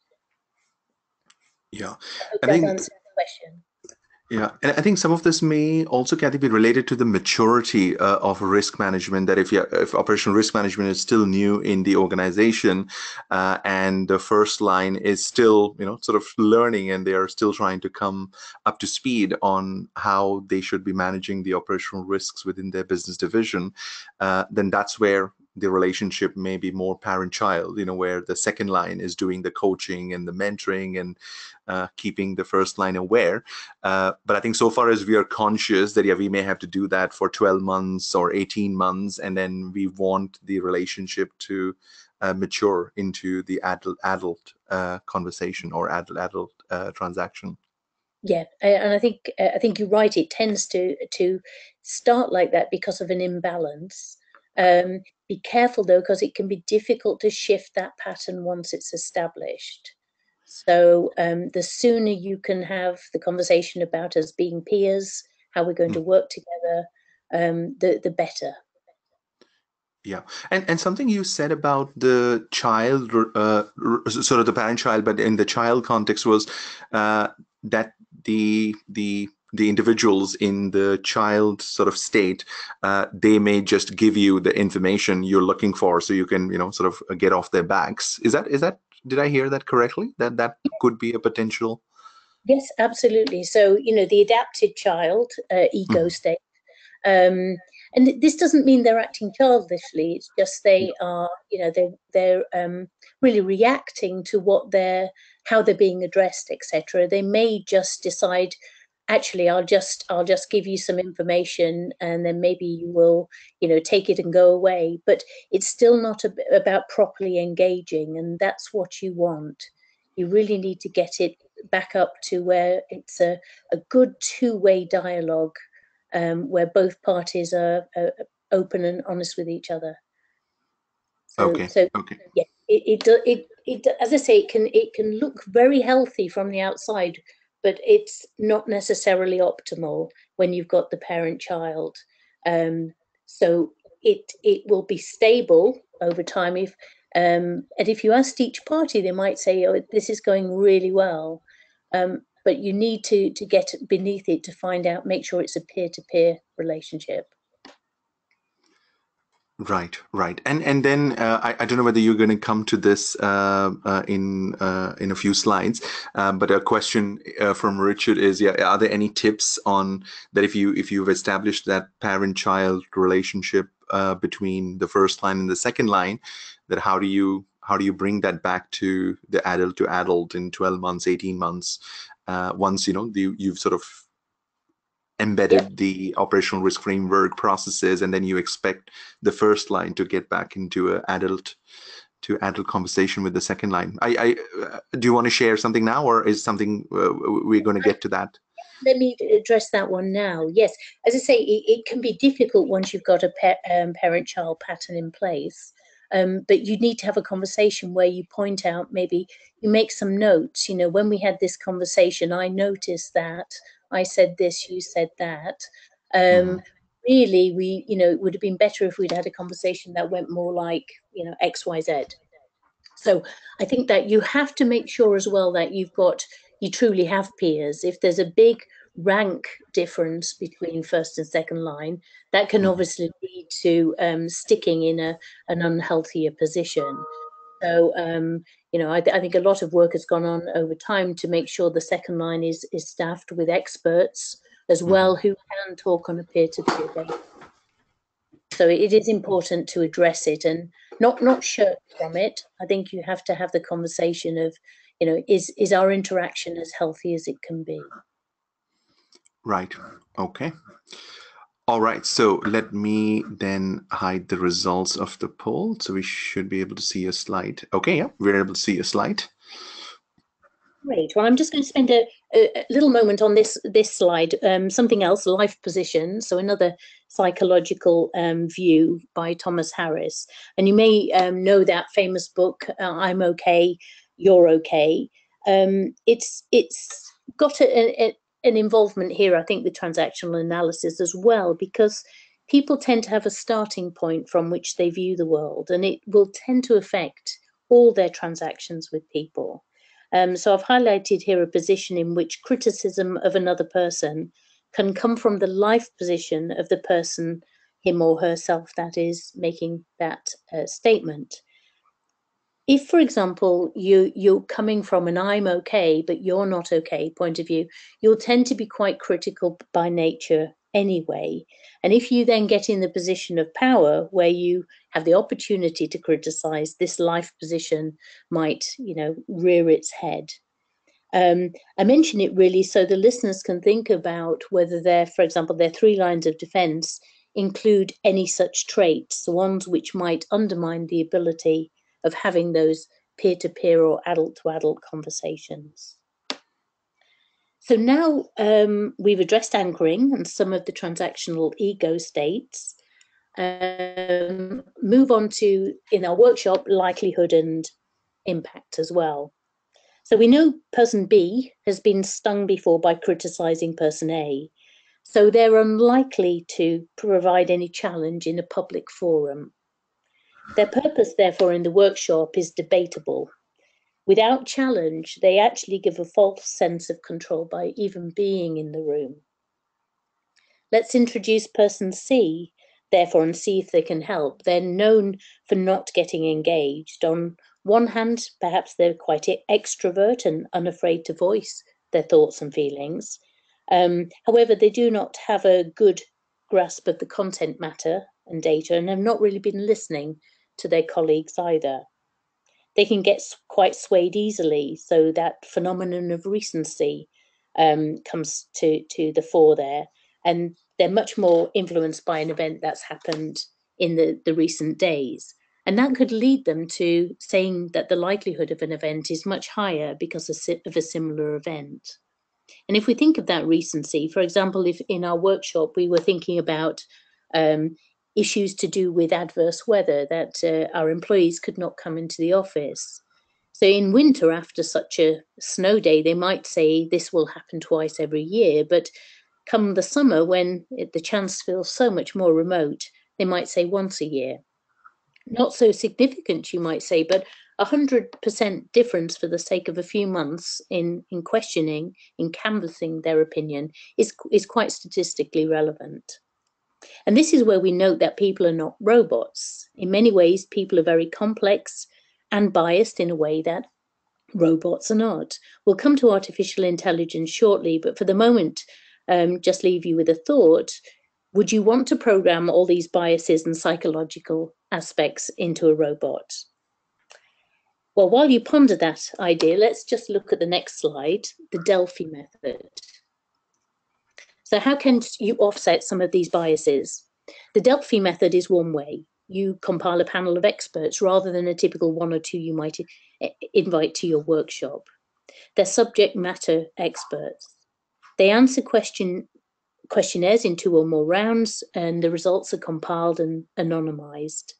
Yeah, I hope I that think answers the question. yeah, and I think some of this may also, Kathy, be related to the maturity of risk management. That if operational risk management is still new in the organization, and the first line is still, sort of learning, and they are still trying to come up to speed on how they should be managing the operational risks within their business division, then that's where the relationship may be more parent-child, where the second line is doing the coaching and the mentoring and keeping the first line aware. But I think so far as we are conscious that, yeah, we may have to do that for 12 months or 18 months, and then we want the relationship to mature into the adult conversation or adult transaction. Yeah, and I think you're right. It tends to start like that because of an imbalance. Be careful though, because it can be difficult to shift that pattern once it's established. So the sooner you can have the conversation about us being peers, how we're going to work together, the better. Yeah, and something you said about the child, sort of the parent-child, but in the child context was that the individuals in the child sort of state, they may just give you the information you're looking for, so you can sort of get off their backs. Is that did I hear that correctly? That could be a potential. Yes, absolutely. So the adapted child ego Mhm. state. And this doesn't mean they're acting childishly. It's just they are, they're really reacting to how they're being addressed, etc. They may just decide, actually, I'll just give you some information, and then maybe you will, take it and go away. But it's still not about properly engaging, and that's what you want. You really need to get it back up to where it's a good two-way dialogue, where both parties are open and honest with each other. Okay. Yeah, it as I say, it can look very healthy from the outside, but it's not necessarily optimal when you've got the parent-child. So it will be stable over time and if you asked each party, they might say, "Oh, this is going really well," but you need to get beneath it to find out, make sure it's a peer-to-peer relationship. Right. And then I don't know whether you're going to come to this in a few slides, but a question from Richard is, are there any tips on that if you've established that parent-child relationship between the first line and the second line, that how do you bring that back to the adult to adult in 12 months, 18 months, once you've sort of embedded the operational risk framework processes, and then you expect the first line to get back into an adult conversation with the second line. Do you want to share something now, or is something we're going to get to that? Let me address that one now. Yes, as I say, it can be difficult once you've got a parent-child pattern in place. But you need to have a conversation where you point out, maybe you make some notes. When we had this conversation, I noticed that I said this, you said that. Really, it would have been better if we'd had a conversation that went more like, X, Y, Z. So I think that you have to make sure as well that you truly have peers. If there's a big rank difference between first and second line, that can obviously lead to sticking in an unhealthier position. So, I think a lot of work has gone on over time to make sure the second line is staffed with experts as well, who can talk on a peer-to-peer basis. So it is important to address it and not shirk from it. I think you have to have the conversation of, is our interaction as healthy as it can be? Right. Okay. All right. So let me then hide the results of the poll. So we should be able to see a slide. Okay. Yeah, we're able to see a slide. Great. Well, I'm just going to spend a little moment on this slide. Something else, life position. So another psychological view by Thomas Harris. And you may know that famous book, I'm Okay, You're Okay. It's got an involvement here, I think, with transactional analysis as well, because people tend to have a starting point from which they view the world, and it will tend to affect all their transactions with people. So I've highlighted here a position in which criticism of another person can come from the life position of the person, him or herself, that is making that statement. If, for example, you're coming from an I'm okay, but you're not okay point of view, you'll tend to be quite critical by nature anyway. And if you then get in the position of power where you have the opportunity to criticize, this life position might, rear its head. I mention it really so the listeners can think about whether for example, their 3 lines of defense include any such traits, the ones which might undermine the ability of having those peer-to-peer or adult-to-adult conversations. So now we've addressed anchoring and some of the transactional ego states. Move on to, in our workshop, likelihood and impact as well. So we know person B has been stung before by criticizing person A. So they're unlikely to provide any challenge in a public forum. Their purpose, therefore, in the workshop is debatable. Without challenge, they actually give a false sense of control by even being in the room. Let's introduce person C, therefore, and see if they can help. They're known for not getting engaged. On one hand, perhaps they're quite extrovert and unafraid to voice their thoughts and feelings. However, they do not have a good grasp of the content matter and data and have not really been listening to their colleagues either. They can get quite swayed easily, so that phenomenon of recency comes to the fore there, and they're much more influenced by an event that's happened in the recent days. And that could lead them to saying that the likelihood of an event is much higher because of a similar event. And if we think of that recency, for example, if in our workshop we were thinking about issues to do with adverse weather, that our employees could not come into the office. So in winter, after such a snow day, they might say this will happen twice every year. But come the summer, when the chance feels so much more remote, they might say once a year. Not so significant, you might say, but 100% difference for the sake of a few months in questioning, in canvassing their opinion is quite statistically relevant. And this is where we note that people are not robots. In many ways, people are very complex and biased in a way that robots are not. We'll come to artificial intelligence shortly, but for the moment, just leave you with a thought. Would you want to program all these biases and psychological aspects into a robot? Well, while you ponder that idea, let's just look at the next slide, the Delphi method. So how can you offset some of these biases? The Delphi method is one way. You compile a panel of experts rather than a typical one or two you might invite to your workshop. They're subject matter experts. They answer questionnaires in 2 or more rounds, and the results are compiled and anonymized.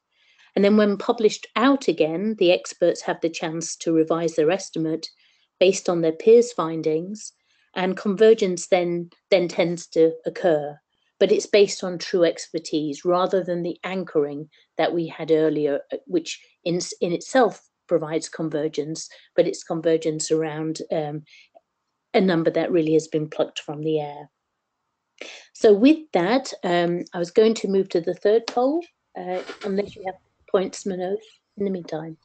And then when published out again, the experts have the chance to revise their estimate based on their peers' findings, and convergence then tends to occur. But it's based on true expertise rather than the anchoring that we had earlier, which in itself provides convergence, but it's convergence around a number that really has been plucked from the air. So with that, I was going to move to the third poll, unless you have points, Manoj, in the meantime.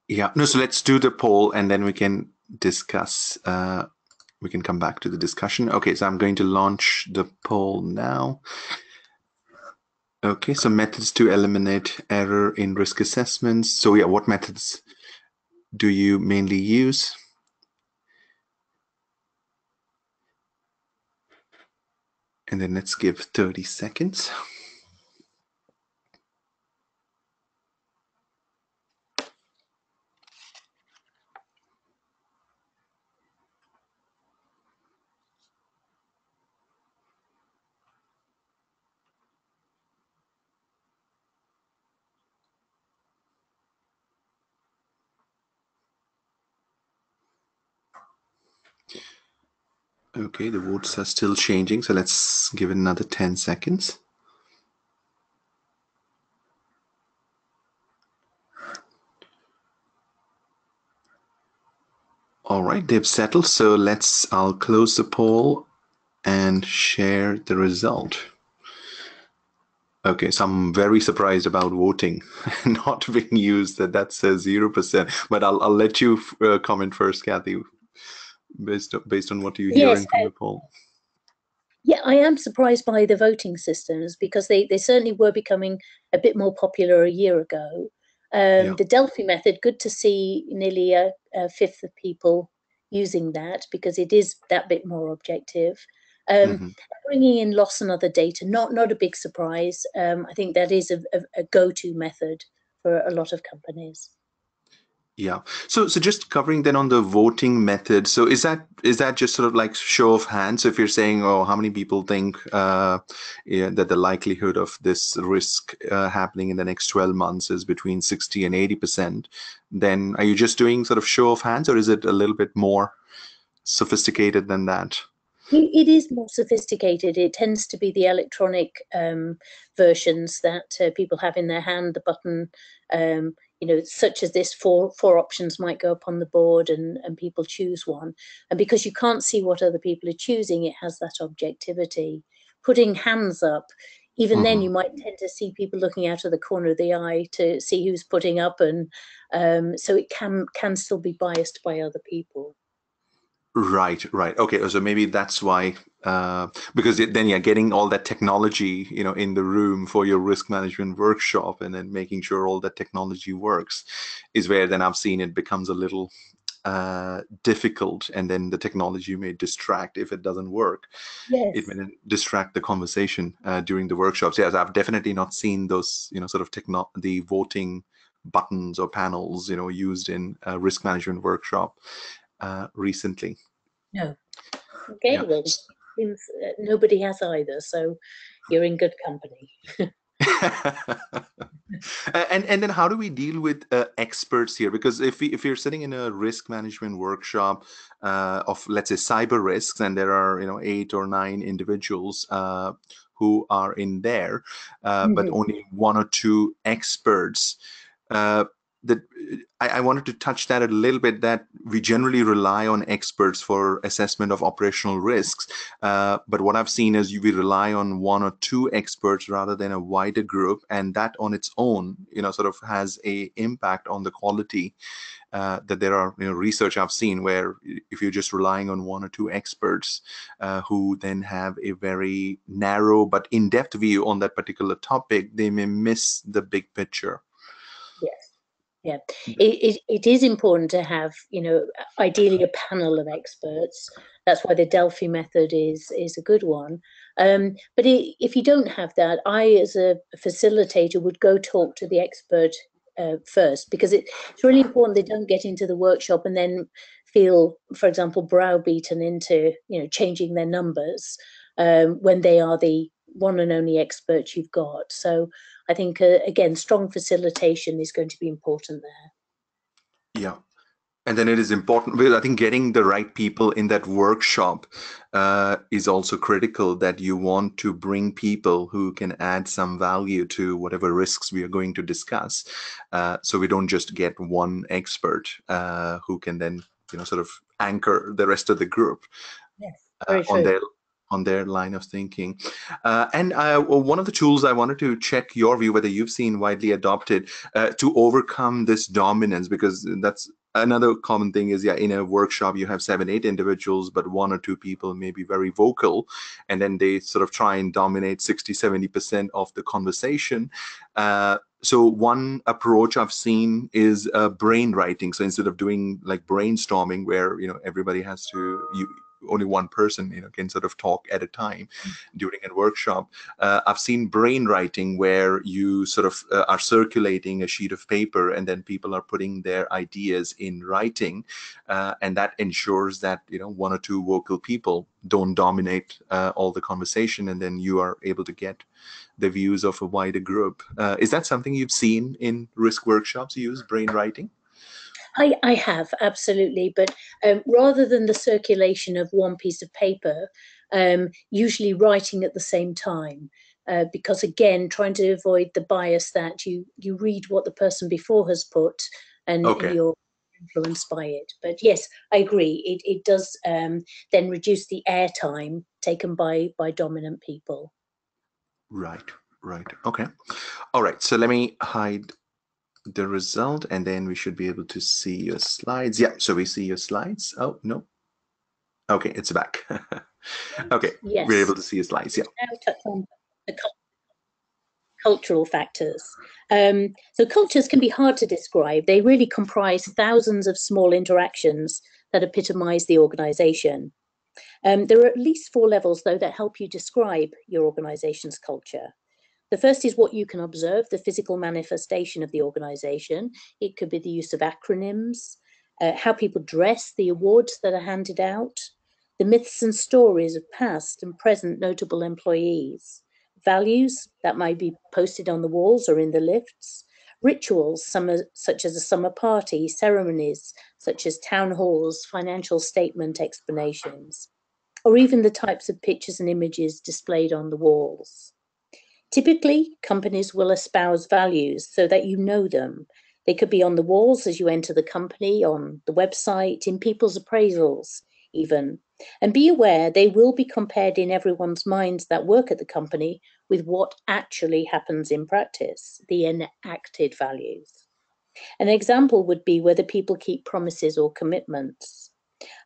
Yeah, no, so let's do the poll and then we can discuss, we can come back to the discussion. Okay, so I'm going to launch the poll now. Okay, so methods to eliminate error in risk assessments. So yeah, what methods do you mainly use? And then let's give 30 seconds. Okay, the votes are still changing, so let's give it another 10 seconds. All right, they've settled, so I'll close the poll and share the result. Okay, so I'm very surprised about voting not being used. That says 0%. But I'll let you comment first, Kathy, based on what you're hearing from the poll. Yeah, I am surprised by the voting systems because they certainly were becoming a bit more popular a year ago. The Delphi method, good to see nearly a fifth of people using that because it is that bit more objective. Bringing in loss and other data, not a big surprise. I think that is a go-to method for a lot of companies. Yeah. So just covering then on the voting method. So is that just sort of like show of hands? So if you're saying, oh, how many people think that the likelihood of this risk happening in the next 12 months is between 60 and 80%, then are you just doing sort of show of hands, or is it a little bit more sophisticated than that? It is more sophisticated. It tends to be the electronic versions that people have in their hand, the button, such as this, four options might go up on the board and people choose one. And because you can't see what other people are choosing, it has that objectivity. Putting hands up, even then you might tend to see people looking out of the corner of the eye to see who's putting up. And so it can still be biased by other people. Right, right. Okay, so maybe that's why, because then you're getting all that technology, in the room for your risk management workshop, and then making sure all that technology works, is where then I've seen it becomes a little difficult, and then the technology may distract if it doesn't work. It may Yes. then distract the conversation during the workshops. Yes, I've definitely not seen those, sort of the voting buttons or panels, used in a risk management workshop recently. No. Okay, Yeah. well, seems nobody has either, so you're in good company. And then how do we deal with experts here? Because if you're sitting in a risk management workshop of, let's say, cyber risks, and there are 8 or 9 individuals who are in there, but Mhm. only 1 or 2 experts. Uh, that I wanted to touch that a little bit, that we generally rely on experts for assessment of operational risks. But what I've seen is we rely on 1 or 2 experts rather than a wider group, and that on its own, sort of has a impact on the quality. That there are, research I've seen where if you're just relying on 1 or 2 experts who then have a very narrow but in-depth view on that particular topic, they may miss the big picture. Yes. Yeah, it is important to have, ideally a panel of experts. That's why the Delphi method is a good one. But if you don't have that, I, as a facilitator, would go talk to the expert first, because it's really important they don't get into the workshop and then feel, for example, browbeaten into, changing their numbers when they are the one and only expert you've got. So I think, again, strong facilitation is going to be important there. Yeah. And then it is important, because I think getting the right people in that workshop is also critical, that you want to bring people who can add some value to whatever risks we are going to discuss. So we don't just get one expert who can then, sort of anchor the rest of the group Yes, very on true. their line of thinking. And one of the tools I wanted to check your view, whether you've seen widely adopted to overcome this dominance, because that's another common thing is, yeah, in a workshop you have 7, 8 individuals, but 1 or 2 people may be very vocal, and then they sort of try and dominate 60, 70% of the conversation. So one approach I've seen is brain writing. So instead of doing like brainstorming, where everybody has to, only one person can sort of talk at a time during a workshop. I've seen brain writing, where you sort of are circulating a sheet of paper, and then people are putting their ideas in writing, and that ensures that 1 or 2 vocal people don't dominate all the conversation, and then you are able to get the views of a wider group. Is that something you've seen in risk workshops? You use brain writing? I have, absolutely. But rather than the circulation of one piece of paper, usually writing at the same time. Because again, trying to avoid the bias that you read what the person before has put, and Okay. you're influenced by it. But yes, I agree. It does then reduce the airtime taken by dominant people. Right, right. Okay. All right. So let me hide the result, and then we should be able to see your slides. Yeah, so we see your slides. Oh, no. Okay, it's back. Okay, we're Yes. able to see your slides. Yeah. Now touch on the cultural factors. So cultures can be hard to describe. They really comprise thousands of small interactions that epitomize the organization. There are at least 4 levels, though, that help you describe your organization's culture. The first is what you can observe, the physical manifestation of the organization. It could be the use of acronyms, how people dress, the awards that are handed out, the myths and stories of past and present notable employees, values that might be posted on the walls or in the lifts, rituals such as a summer party, ceremonies such as town halls, financial statement explanations, or even the types of pictures and images displayed on the walls. Typically, companies will espouse values so that you know them. They could be on the walls as you enter the company, on the website, in people's appraisals, even. And be aware they will be compared in everyone's minds that work at the company with what actually happens in practice, the enacted values. An example would be whether people keep promises or commitments.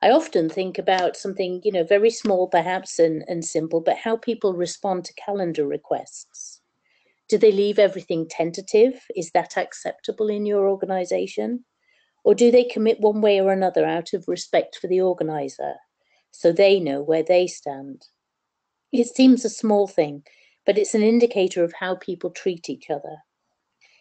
I often think about something, very small perhaps and simple, but how people respond to calendar requests. Do they leave everything tentative? Is that acceptable in your organization? Or do they commit one way or another out of respect for the organizer so they know where they stand? It seems a small thing, but it's an indicator of how people treat each other.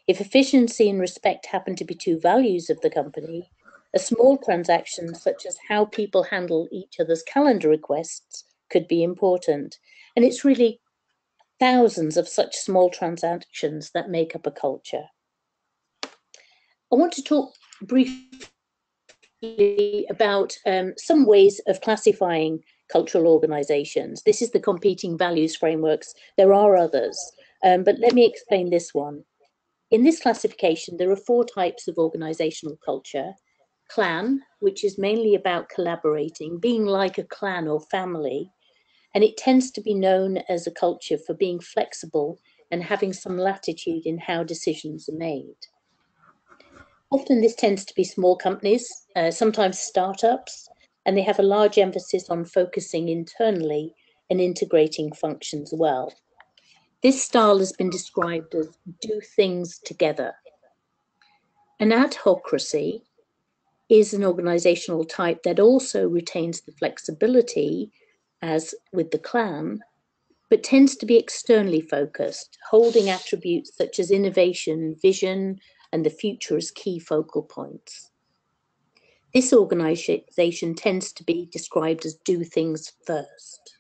If efficiency and respect happen to be two values of the company, a small transaction such as how people handle each other's calendar requests could be important. And it's really thousands of such small transactions that make up a culture. I want to talk briefly about some ways of classifying cultural organizations. This is the competing values frameworks. There are others, but let me explain this one. In this classification, there are 4 types of organizational culture. Clan, which is mainly about collaborating, being like a clan or family, and it tends to be known as a culture for being flexible and having some latitude in how decisions are made. Often this tends to be small companies, sometimes startups, and they have a large emphasis on focusing internally and integrating functions well. This style has been described as do things together. An adhocracy is an organizational type that also retains the flexibility, as with the clan, but tends to be externally focused, holding attributes such as innovation, vision, and the future as key focal points. This organization tends to be described as do things first.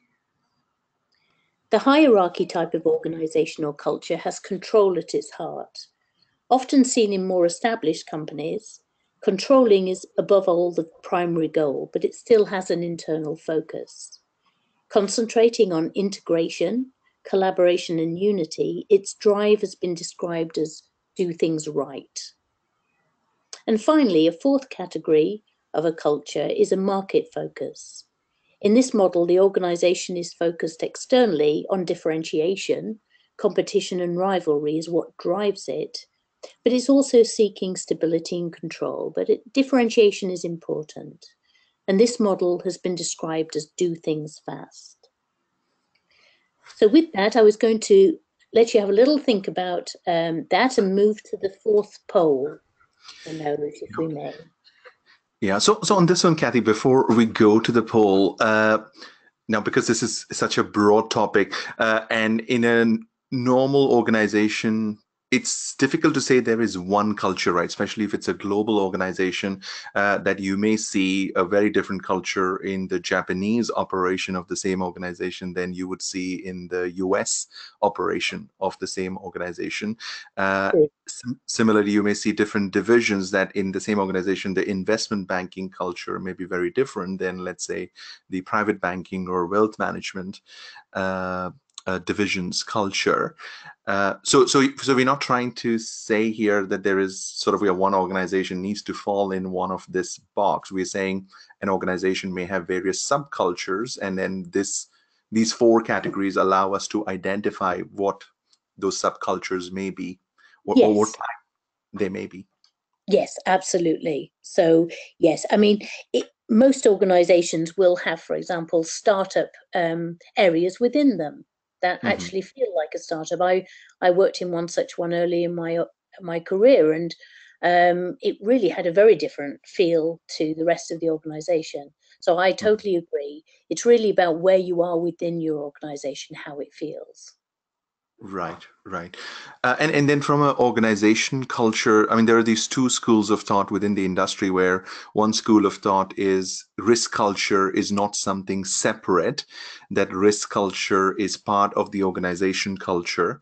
The hierarchy type of organizational culture has control at its heart. Often seen in more established companies, controlling is above all the primary goal, but it still has an internal focus. Concentrating on integration, collaboration, and unity, its drive has been described as do things right. And finally, a 4th category of a culture is a market focus. In this model, the organization is focused externally on differentiation, competition and rivalry is what drives it, but it's also seeking stability and control. But differentiation is important. And this model has been described as do things fast. So with that, I was going to let you have a little think about that and move to the 4th poll, if we may. Yeah, so on this one, Kathy, before we go to the poll, now because this is such a broad topic, and in a normal organization, it's difficult to say there is one culture, right? Especially if it's a global organization, that you may see a very different culture in the Japanese operation of the same organization than you would see in the US operation of the same organization. Similarly, you may see different divisions that in the same organization, the investment banking culture may be very different than, let's say, the private banking or wealth management divisions culture. So we're not trying to say here that there is sort of one organization needs to fall in one of this box. We're saying an organization may have various subcultures, and then these 4 categories allow us to identify what those subcultures may be, or what type they may be. Yes, absolutely. So yes, I mean, most organizations will have, for example, startup areas within them that actually feel like a startup. I worked in one such one early in my career, and it really had a very different feel to the rest of the organization. So I totally agree. It's really about where you are within your organization, how it feels. Right. And then from an organization culture, I mean, there are these 2 schools of thought within the industry, where one school of thought is risk culture is not something separate, that risk culture is part of the organization culture.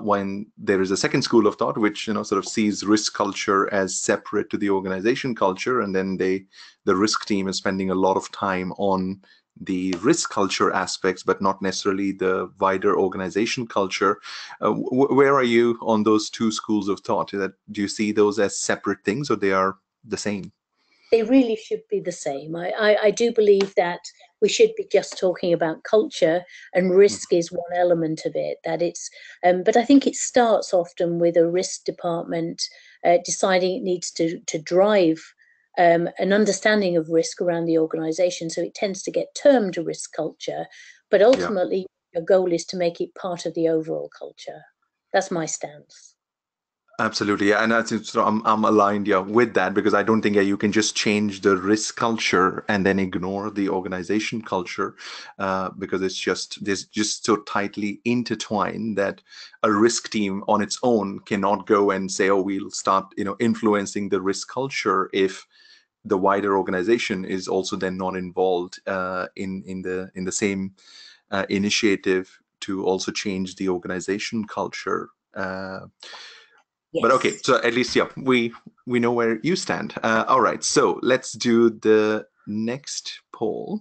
When there is a second school of thought, which, sort of sees risk culture as separate to the organization culture, and then the risk team is spending a lot of time on the risk culture aspects, but not necessarily the wider organization culture. Where are you on those 2 schools of thought? Do you see those as separate things, or they are the same? They really should be the same. I do believe that we should be just talking about culture, and risk is one element of it. That it's, but I think it starts often with a risk department deciding it needs to drive an understanding of risk around the organization. So it tends to get termed a risk culture, but ultimately your goal is to make it part of the overall culture. That's my stance. Absolutely, yeah. And I think so I'm aligned, yeah, with that, because I don't think you can just change the risk culture and then ignore the organization culture, because they're just so tightly intertwined that a risk team on its own cannot go and say, oh, we'll start, influencing the risk culture if the wider organization is also then not involved in the same initiative to also change the organization culture. Yes. But okay, so at least, yeah, we know where you stand. All right, so let's do the next poll.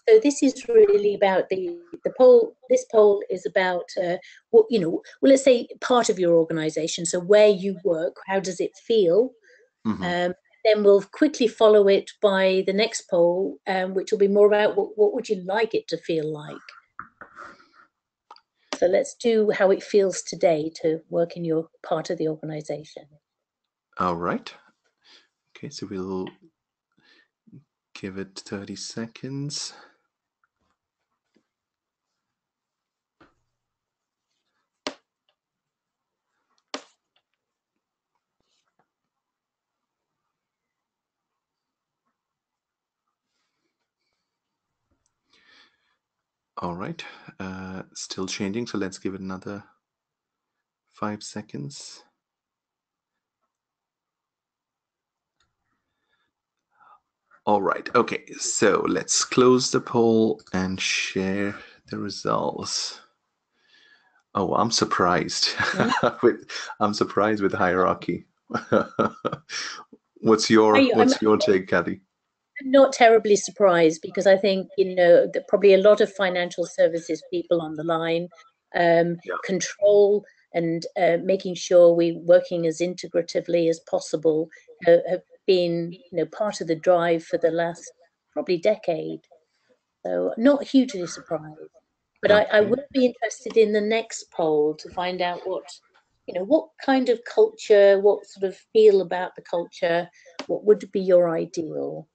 So this is really about the poll. This poll is about what, well, let's say part of your organization. So where you work, how does it feel? Mm-hmm. Then we'll quickly follow it by the next poll, which will be more about what would you like it to feel like. So let's do how it feels today to work in your part of the organization. All right. Okay, so we'll give it 30 seconds. All right, still changing, so let's give it another 5 seconds. All right, okay, so let's close the poll and share the results. Oh, I'm surprised. I'm surprised with hierarchy. What's your take, Kathy? I'm not terribly surprised, because I think, probably a lot of financial services people on the line, control and making sure we're working as integratively as possible have been, part of the drive for the last probably decade. So not hugely surprised. But Okay. I would be interested in the next poll to find out what kind of culture, what sort of feel about the culture, what would be your ideal?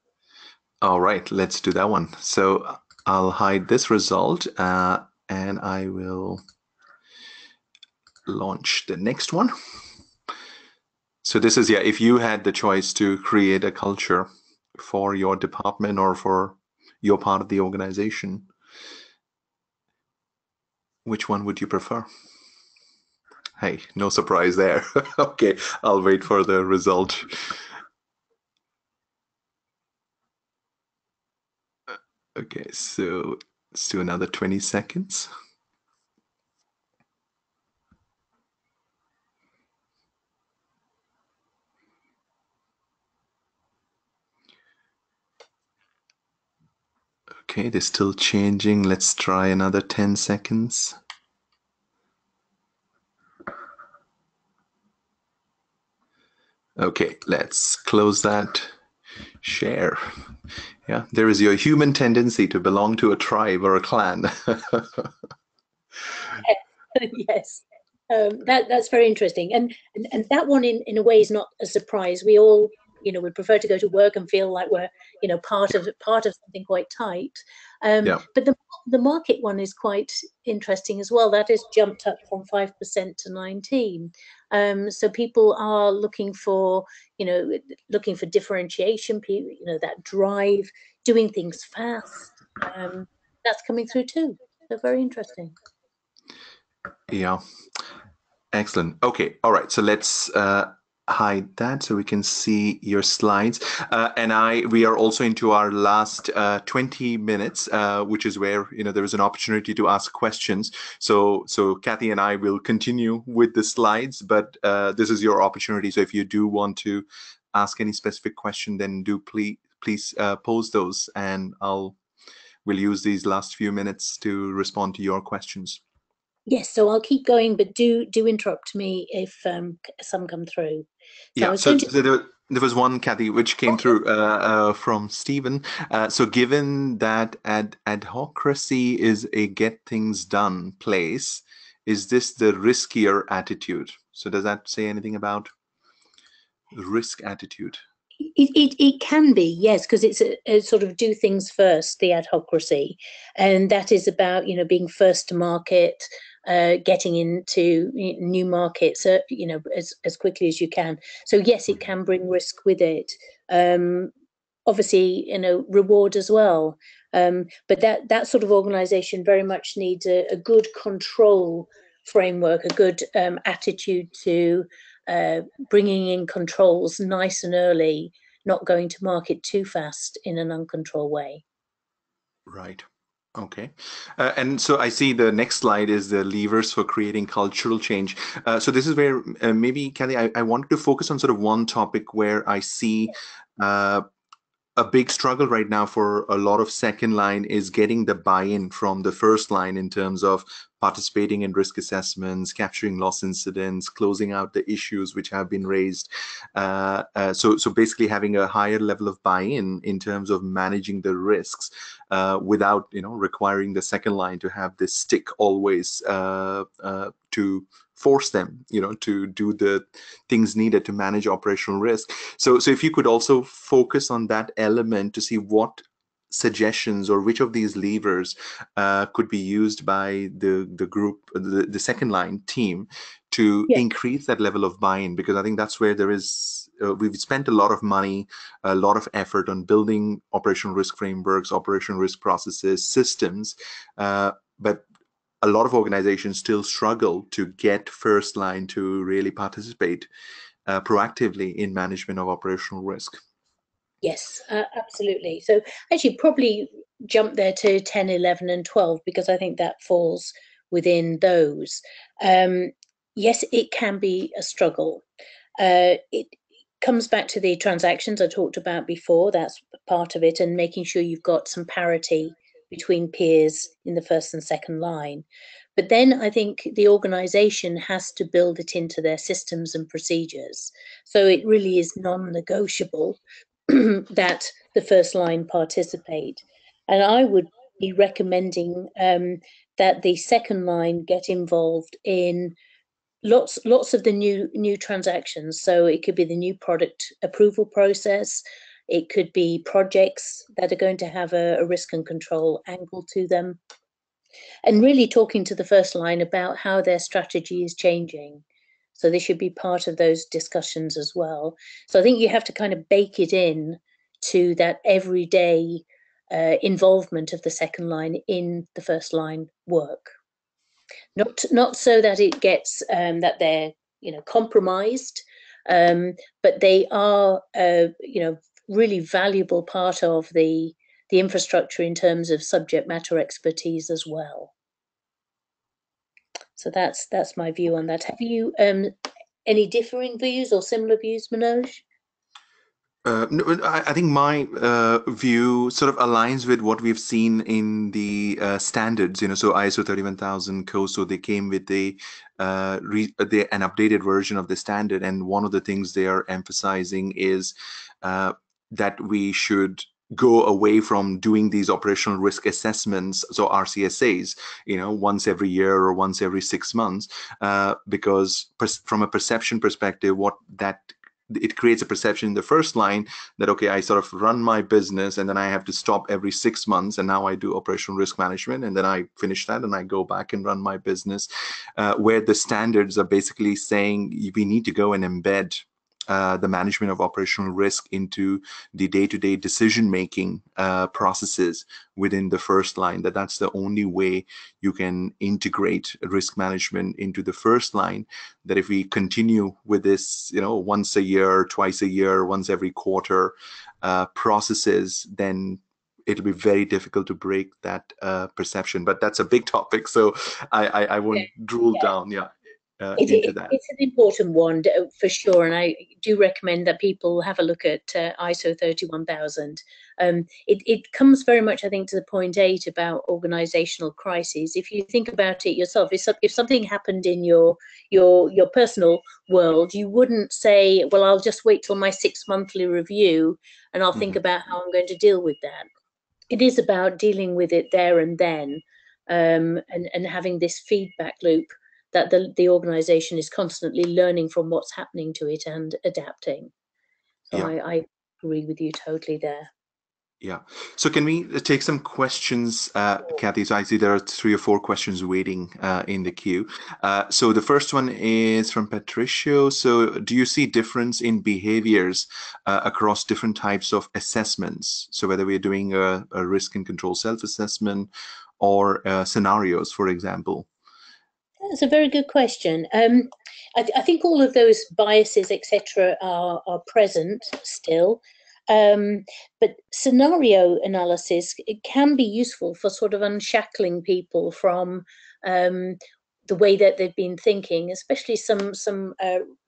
All right, let's do that one. So I'll hide this result and I will launch the next one. So this is, yeah, if you had the choice to create a culture for your department or for your part of the organization, which one would you prefer? Hey, no surprise there. Okay, I'll wait for the result. Okay, so let's do another 20 seconds. Okay, they're still changing. Let's try another 10 seconds. Okay, let's close that. Share. Yeah, there is your human tendency to belong to a tribe or a clan. Yes, that's very interesting, and that one in a way is not a surprise. We all, would prefer to go to work and feel like we're, part of something quite tight. Yeah. But the market one is quite interesting as well. That has jumped up from 5% to 19. So people are looking for, differentiation. That drive, doing things fast. That's coming through too. So very interesting. Yeah. Excellent. Okay. All right. So let's hide that so we can see your slides. We are also into our last 20 minutes, which is where, there is an opportunity to ask questions. So Kathy and I will continue with the slides, but this is your opportunity. So if you do want to ask any specific question, then do please pose those, and we'll use these last few minutes to respond to your questions. Yes, so I'll keep going, but do interrupt me if some come through. So I Yeah, was so going to. there was one, Kathy, which came through from Stephen. So given that adhocracy is a get things done place, is this the riskier attitude? So does that say anything about risk attitude? It can be, yes, because it's a sort of do things first, the adhocracy, and that is about, you know, being first to market, getting into new markets, you know, as quickly as you can. So yes, it can bring risk with it. Obviously, you know, reward as well. But that sort of organization very much needs a good control framework, a good attitude to bringing in controls nice and early, not going to market too fast in an uncontrolled way. Right. Okay. And so I see the next slide is the levers for creating cultural change. So this is where maybe, Kelly, I wanted to focus on sort of one topic where I see uh, a big struggle right now for a lot of second line is getting the buy-in from the first line in terms of participating in risk assessments, capturing loss incidents, closing out the issues which have been raised. So basically having a higher level of buy-in in terms of managing the risks without, you know, requiring the second line to have this stick always to force them, you know, to do the things needed to manage operational risk. So if you could also focus on that element to see what suggestions or which of these levers could be used by the group, the second line team to Yeah. increase that level of buy-in, because I think that's where there is we've spent a lot of money, a lot of effort on building operational risk frameworks, operational risk processes, systems, but a lot of organizations still struggle to get first line to really participate proactively in management of operational risk. Yes, absolutely. So actually probably jump there to 10, 11 and 12, because I think that falls within those. Yes, it can be a struggle. It comes back to the transactions I talked about before. That's part of it, and making sure you've got some parity between peers in the first and second line. But then I think the organization has to build it into their systems and procedures. So it really is non-negotiable that the first line participate. And I would be recommending that the second line get involved in lots of the new transactions. So it could be the new product approval process. It could be projects that are going to have a risk and control angle to them, and really talking to the first line about how their strategy is changing. So they should be part of those discussions as well. So I think you have to kind of bake it in to that everyday involvement of the second line in the first line work. Not so that it gets that they're, you know, compromised, but they are you know, really valuable part of the infrastructure in terms of subject matter expertise as well. So that's my view on that. Have you any differing views or similar views, Manoj? No, I think my view sort of aligns with what we've seen in the standards. You know, so ISO 31000 COSO, they came with an updated version of the standard, and one of the things they are emphasizing is that we should go away from doing these operational risk assessments, so RCSAs, you know, once every year or once every 6 months, because from a perception perspective, what that it creates a perception in the first line that, okay, I sort of run my business and then I have to stop every 6 months, and now I do operational risk management, and then I finish that and I go back and run my business, where the standards are basically saying we need to go and embed the management of operational risk into the day-to-day decision-making processes within the first line. That's the only way you can integrate risk management into the first line. That if we continue with this, you know, once a year, twice a year, once every quarter processes, then it'll be very difficult to break that perception. But that's a big topic, so I won't drill down, into that. It's an important one for sure, and I do recommend that people have a look at ISO 31000. It comes very much, I think, to the point 8 about organizational crises. If you think about it yourself, if something happened in your personal world, you wouldn't say, well, I'll just wait till my 6 monthly review and I'll think about how I'm going to deal with that. It is about dealing with it there and then, and having this feedback loop that the organization is constantly learning from what's happening to it and adapting. So Yeah. I agree with you totally there. Yeah. So can we take some questions, Kathy? So I see there are 3 or 4 questions waiting in the queue. So the first one is from Patricio. So do you see difference in behaviors across different types of assessments? So whether we're doing a risk and control self-assessment or scenarios, for example. That's a very good question. I think all of those biases, etc., are present still. But scenario analysis, it can be useful for sort of unshackling people from the way that they've been thinking, especially some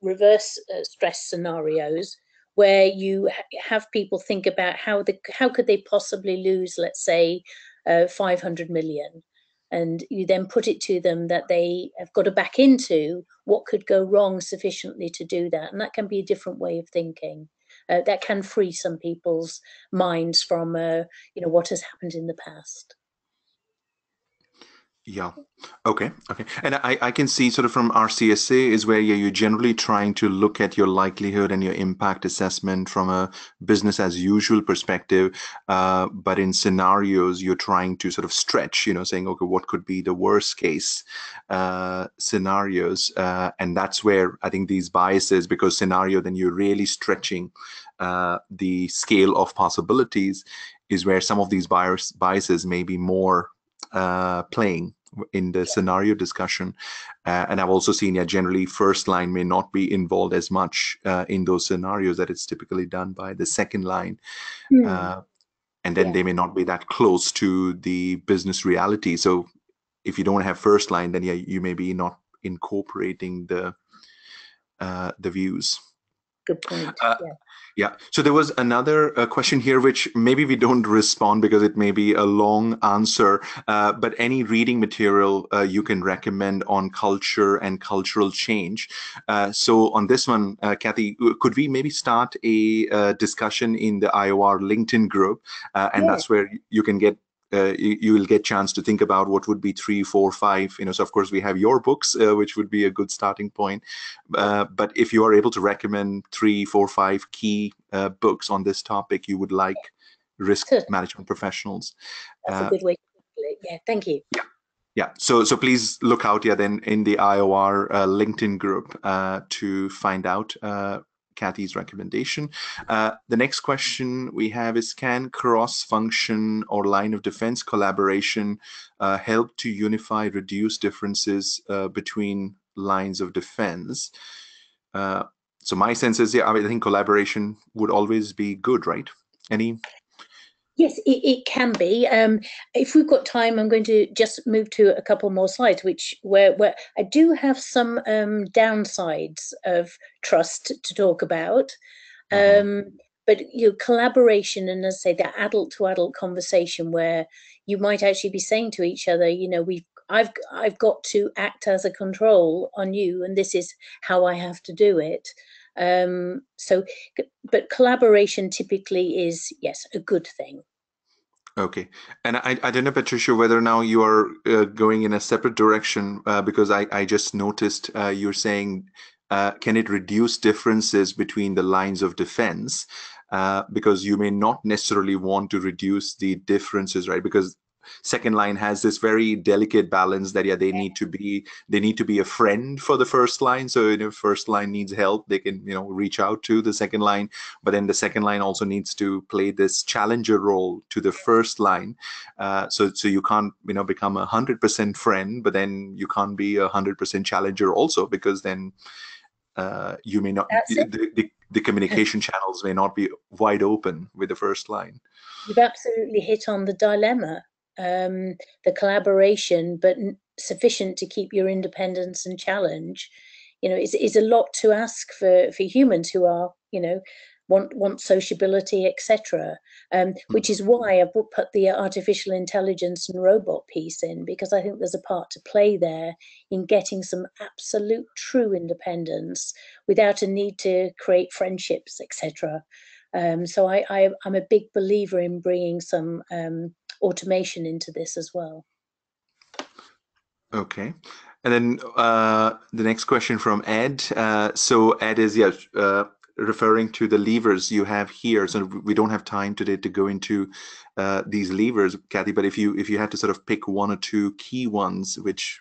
reverse stress scenarios where you have people think about how could they possibly lose, let's say, 500 million, and you then put it to them that they have got to back into what could go wrong sufficiently to do that, and that can be a different way of thinking. That can free some people's minds from what has happened in the past. Yeah. Okay. Okay. And I can see sort of from RCSA is where you're generally trying to look at your likelihood and your impact assessment from a business as usual perspective. But in scenarios, you're trying to sort of stretch, saying, okay, what could be the worst case scenarios? And that's where I think these biases, because scenario, then you're really stretching the scale of possibilities, is where some of these biases may be more playing in the scenario discussion. And I've also seen, generally first line may not be involved as much in those scenarios, that it's typically done by the second line. And then they may not be that close to the business reality. So if you don't have first line, then you may be not incorporating the views. Good point. Yeah. So there was another question here, which maybe we don't respond because it may be a long answer. But any reading material you can recommend on culture and cultural change. So on this one, Kathy, could we maybe start a discussion in the IOR LinkedIn group? And that's where you can get you will get chance to think about what would be 3, 4, 5. So of course we have your books, which would be a good starting point. But if you are able to recommend 3, 4, 5 key books on this topic, you would like risk management professionals. That's a good way to put it. Yeah, thank you. Yeah. So please look out then in the IOR LinkedIn group to find out Kathy's recommendation. The next question we have is, can cross-function or line of defense collaboration help to unify, reduce differences between lines of defense? So my sense is, I think collaboration would always be good, right? Yes, it can be. If we've got time, I'm going to just move to a couple more slides, where I do have some downsides of trust to talk about. But collaboration, and as I say, that adult-to-adult conversation where you might actually be saying to each other, I've got to act as a control on you, and this is how I have to do it. But collaboration typically is, yes, a good thing. Okay. And I don't know, Patricia, whether now you are going in a separate direction, because I just noticed you're saying, can it reduce differences between the lines of defense? Because you may not necessarily want to reduce the differences, right? Because second line has this very delicate balance that they need to be a friend for the first line. So if first line needs help, they can reach out to the second line, but then the second line also needs to play this challenger role to the first line. So you can't become 100% friend, but then you can't be 100% challenger also, because then you may not, the communication channels may not be wide open with the first line. You've absolutely hit on the dilemma. The collaboration, but sufficient to keep your independence and challenge, is a lot to ask for humans who are, want sociability, etc. Which is why I put the artificial intelligence and robot piece in, because I think there's a part to play there in getting some absolute true independence without a need to create friendships, etc. So I'm a big believer in bringing some automation into this as well. Okay. And then the next question from Ed. So Ed is, referring to the levers you have here. So we don't have time today to go into these levers, Kathy. But if you had to sort of pick one or two key ones which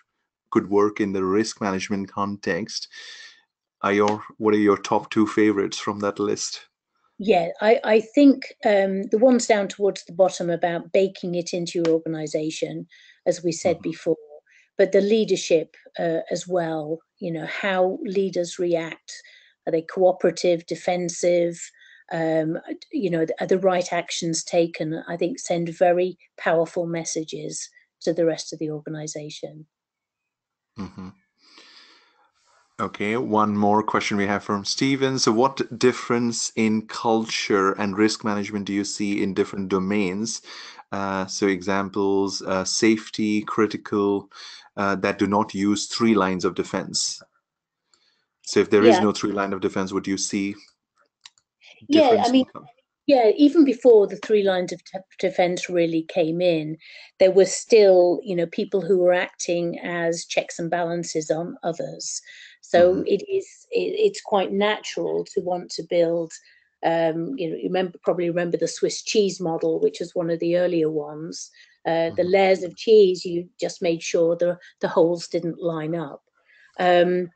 could work in the risk management context, what are your top two favorites from that list? Yeah, I think the ones down towards the bottom about baking it into your organization, as we said Mhm. before, but the leadership as well, how leaders react. Are they cooperative, defensive? Are the right actions taken? I think send very powerful messages to the rest of the organization. Mhm. Okay, one more question we have from Steven. So, what difference in culture and risk management do you see in different domains? So, examples, safety, critical, that do not use three lines of defense. So, if there is Yeah, no three line of defense, would you see yeah. I difference mean, in culture? yeah, even before the three lines of defense really came in, there were still, people who were acting as checks and balances on others. So Hmm. it's quite natural to want to build. Probably remember the Swiss cheese model, which was one of the earlier ones. The Hmm. layers of cheese, you just made sure the holes didn't line up. Um,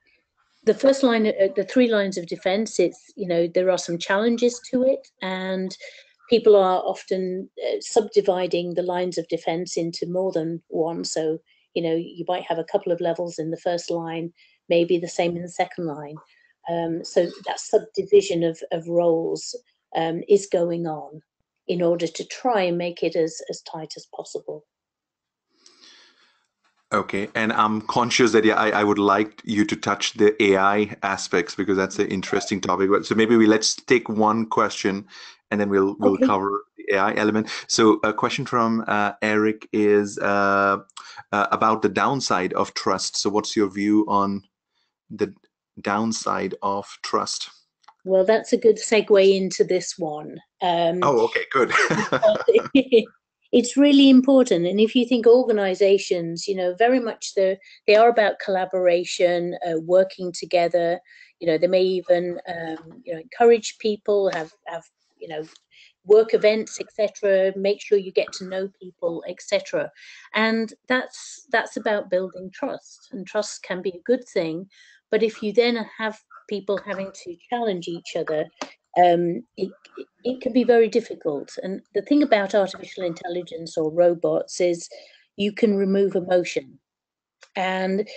the first line, the three lines of defense, there are some challenges to it, and people are often subdividing the lines of defense into more than one. So, you might have a couple of levels in the first line, maybe the same in the second line. So that subdivision of roles is going on in order to try and make it as tight as possible. Okay, and I'm conscious that yeah, I would like you to touch the AI aspects because that's an interesting topic. So maybe let's take one question, and then we'll Okay. cover the AI element. So a question from Eric is about the downside of trust. So what's your view on the downside of trust? Well, that's a good segue into this one. Oh, okay, good. It's really important. And if you think organizations, very much they are about collaboration, working together. They may even, encourage people, have, you know, work events, etc. Make sure you get to know people, etc. And that's about building trust. And trust can be a good thing, but if you then have people having to challenge each other, it can be very difficult. And the thing about artificial intelligence or robots is you can remove emotion. And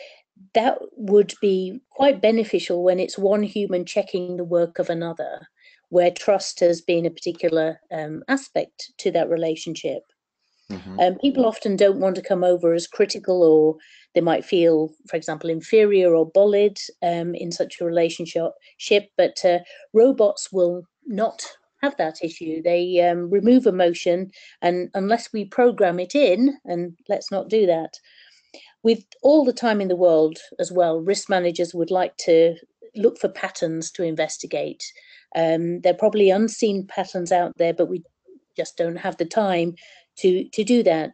that would be quite beneficial when it's one human checking the work of another, where trust has been a particular aspect to that relationship. Hmm. People often don't want to come over as critical, or they might feel, for example, inferior or bullied in such a relationship. But robots will not have that issue. They remove emotion, and unless we program it in, and let's not do that. With all the time in the world as well, risk managers would like to look for patterns to investigate. There are probably unseen patterns out there, but we just don't have the time to do that.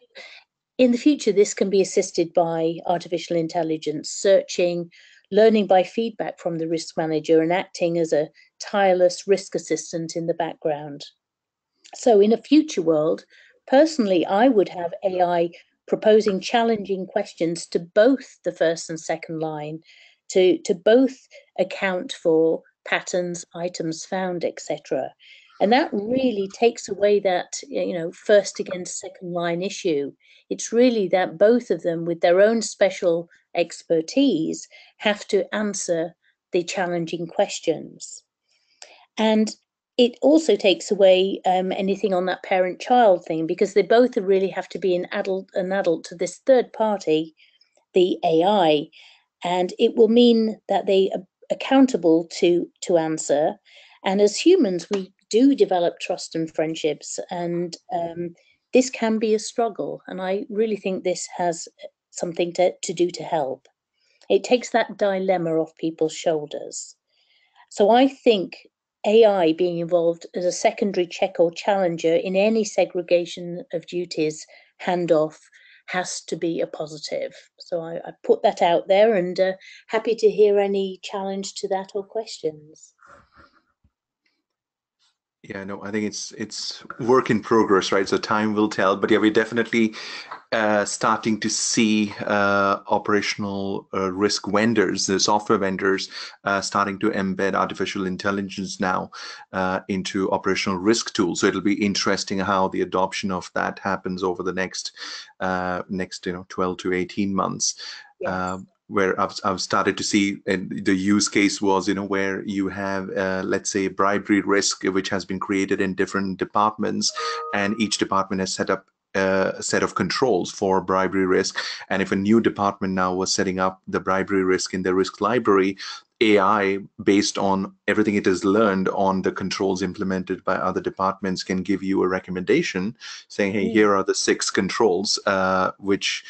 In the future, this can be assisted by artificial intelligence, searching, learning by feedback from the risk manager, and acting as a tireless risk assistant in the background. So, in a future world, personally, I would have AI proposing challenging questions to both the first and second line, to both account for patterns, items found, etc. And that really takes away that, first against second line issue. It's really that both of them, with their own special expertise, have to answer the challenging questions. And it also takes away anything on that parent-child thing, because they both really have to be an adult to this third party, the AI, and it will mean that they are accountable to answer. And as humans, we do develop trust and friendships, and this can be a struggle. And I really think this has something to do to help. It takes that dilemma off people's shoulders. So I think AI being involved as a secondary check or challenger in any segregation of duties handoff has to be a positive. So I put that out there, and happy to hear any challenge to that or questions. Yeah, no, I think it's work in progress, right? So time will tell. But yeah, we're definitely starting to see operational risk vendors, the software vendors, starting to embed artificial intelligence now into operational risk tools. So it'll be interesting how the adoption of that happens over the next 12 to 18 months. Yes. Where I've started to see, and the use case was, where you have, let's say, bribery risk, which has been created in different departments, and each department has set up a set of controls for bribery risk. And if a new department now was setting up the bribery risk in their risk library, AI, based on everything it has learned on the controls implemented by other departments, can give you a recommendation saying, hey, Mm. here are the 6 controls uh, which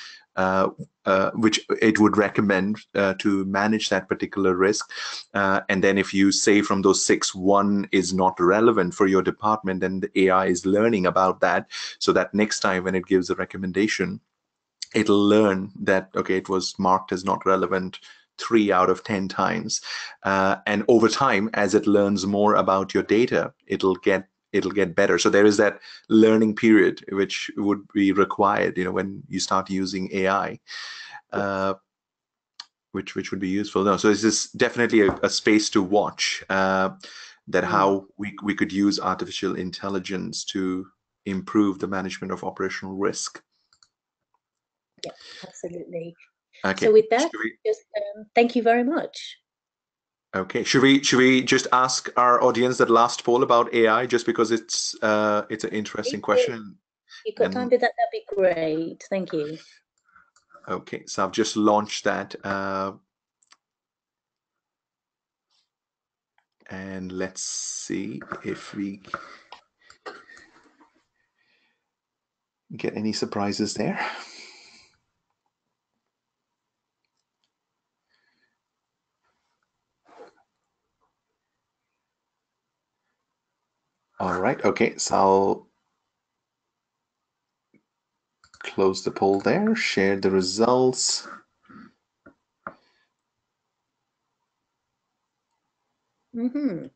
it would recommend to manage that particular risk. And then if you say from those 6, one is not relevant for your department, then the AI is learning about that. So that next time when it gives a recommendation, it'll learn that, okay, it was marked as not relevant 3 out of 10 times. And over time, as it learns more about your data, it'll get better. So there is that learning period which would be required, when you start using AI, which would be useful. No, so this is definitely a space to watch, that how we could use artificial intelligence to improve the management of operational risk. Yeah, absolutely. Okay. So with that, Should we, just thank you very much. okay. Should we just ask our audience that last poll about AI, just because it's an interesting If question? you've got time And for that, that'd be great. Thank you. okay, so I've just launched that, and let's see if we get any surprises there. All right. Okay, so I'll close the poll there, share the results. Mm-hmm.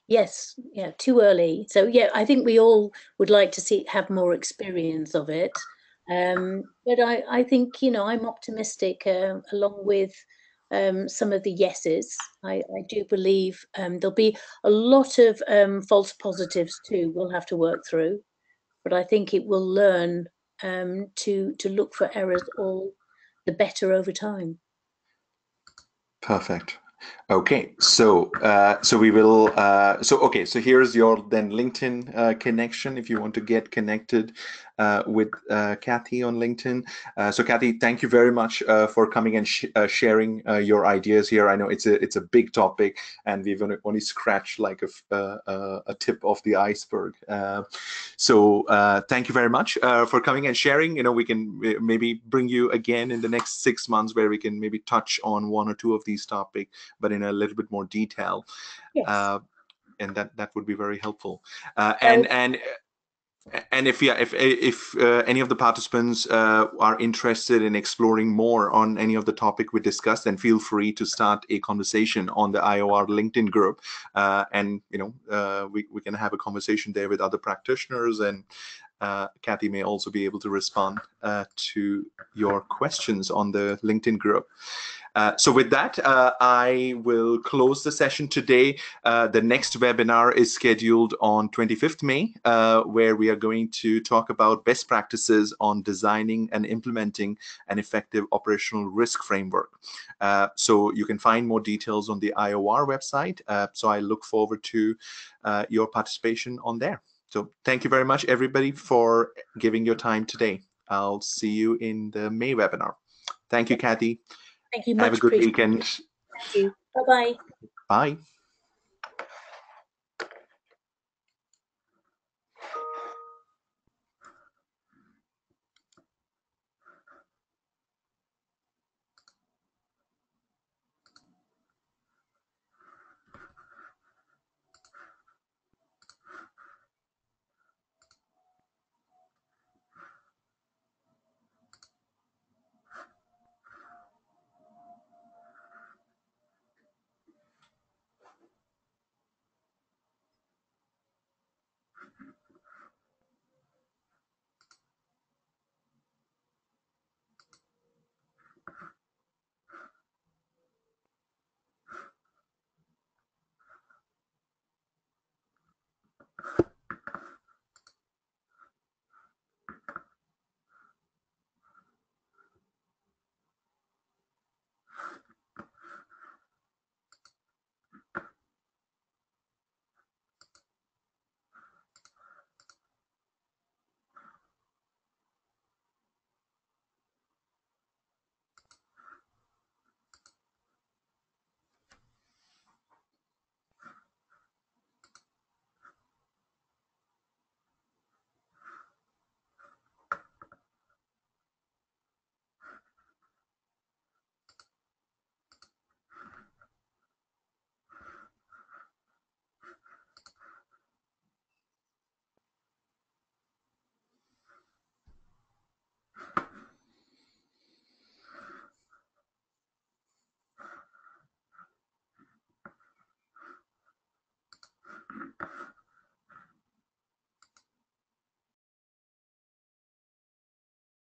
Yes, yeah, too early. So yeah, I think we all would like to have more experience of it. But I think, I'm optimistic along with some of the yeses. I do believe there'll be a lot of false positives too we'll have to work through. But I think it will learn to look for errors all the better over time. Perfect. Okay, so we will. So here's your then LinkedIn connection if you want to get connected with Kathy on LinkedIn. So Kathy, thank you very much for coming and sharing your ideas here. I know it's a big topic, and we've only scratched like a tip of the iceberg. So thank you very much for coming and sharing. We can maybe bring you again in the next 6 months, where we can maybe touch on 1 or 2 of these topics, but in a little bit more detail. Yes. And that would be very helpful. So And if any of the participants are interested in exploring more on any of the topic we discussed, then feel free to start a conversation on the IOR LinkedIn group, and we can have a conversation there with other practitioners, and Kathy may also be able to respond to your questions on the LinkedIn group. So with that, I will close the session today. The next webinar is scheduled on 25th May, where we are going to talk about best practices on designing and implementing an effective operational risk framework. So you can find more details on the IOR website. So I look forward to your participation on there. So thank you very much, everybody, for giving your time today. I'll see you in the May webinar. Thank you, Kathy. thank you, Have a much good appreciated. weekend. Thank you. Bye-bye. Bye.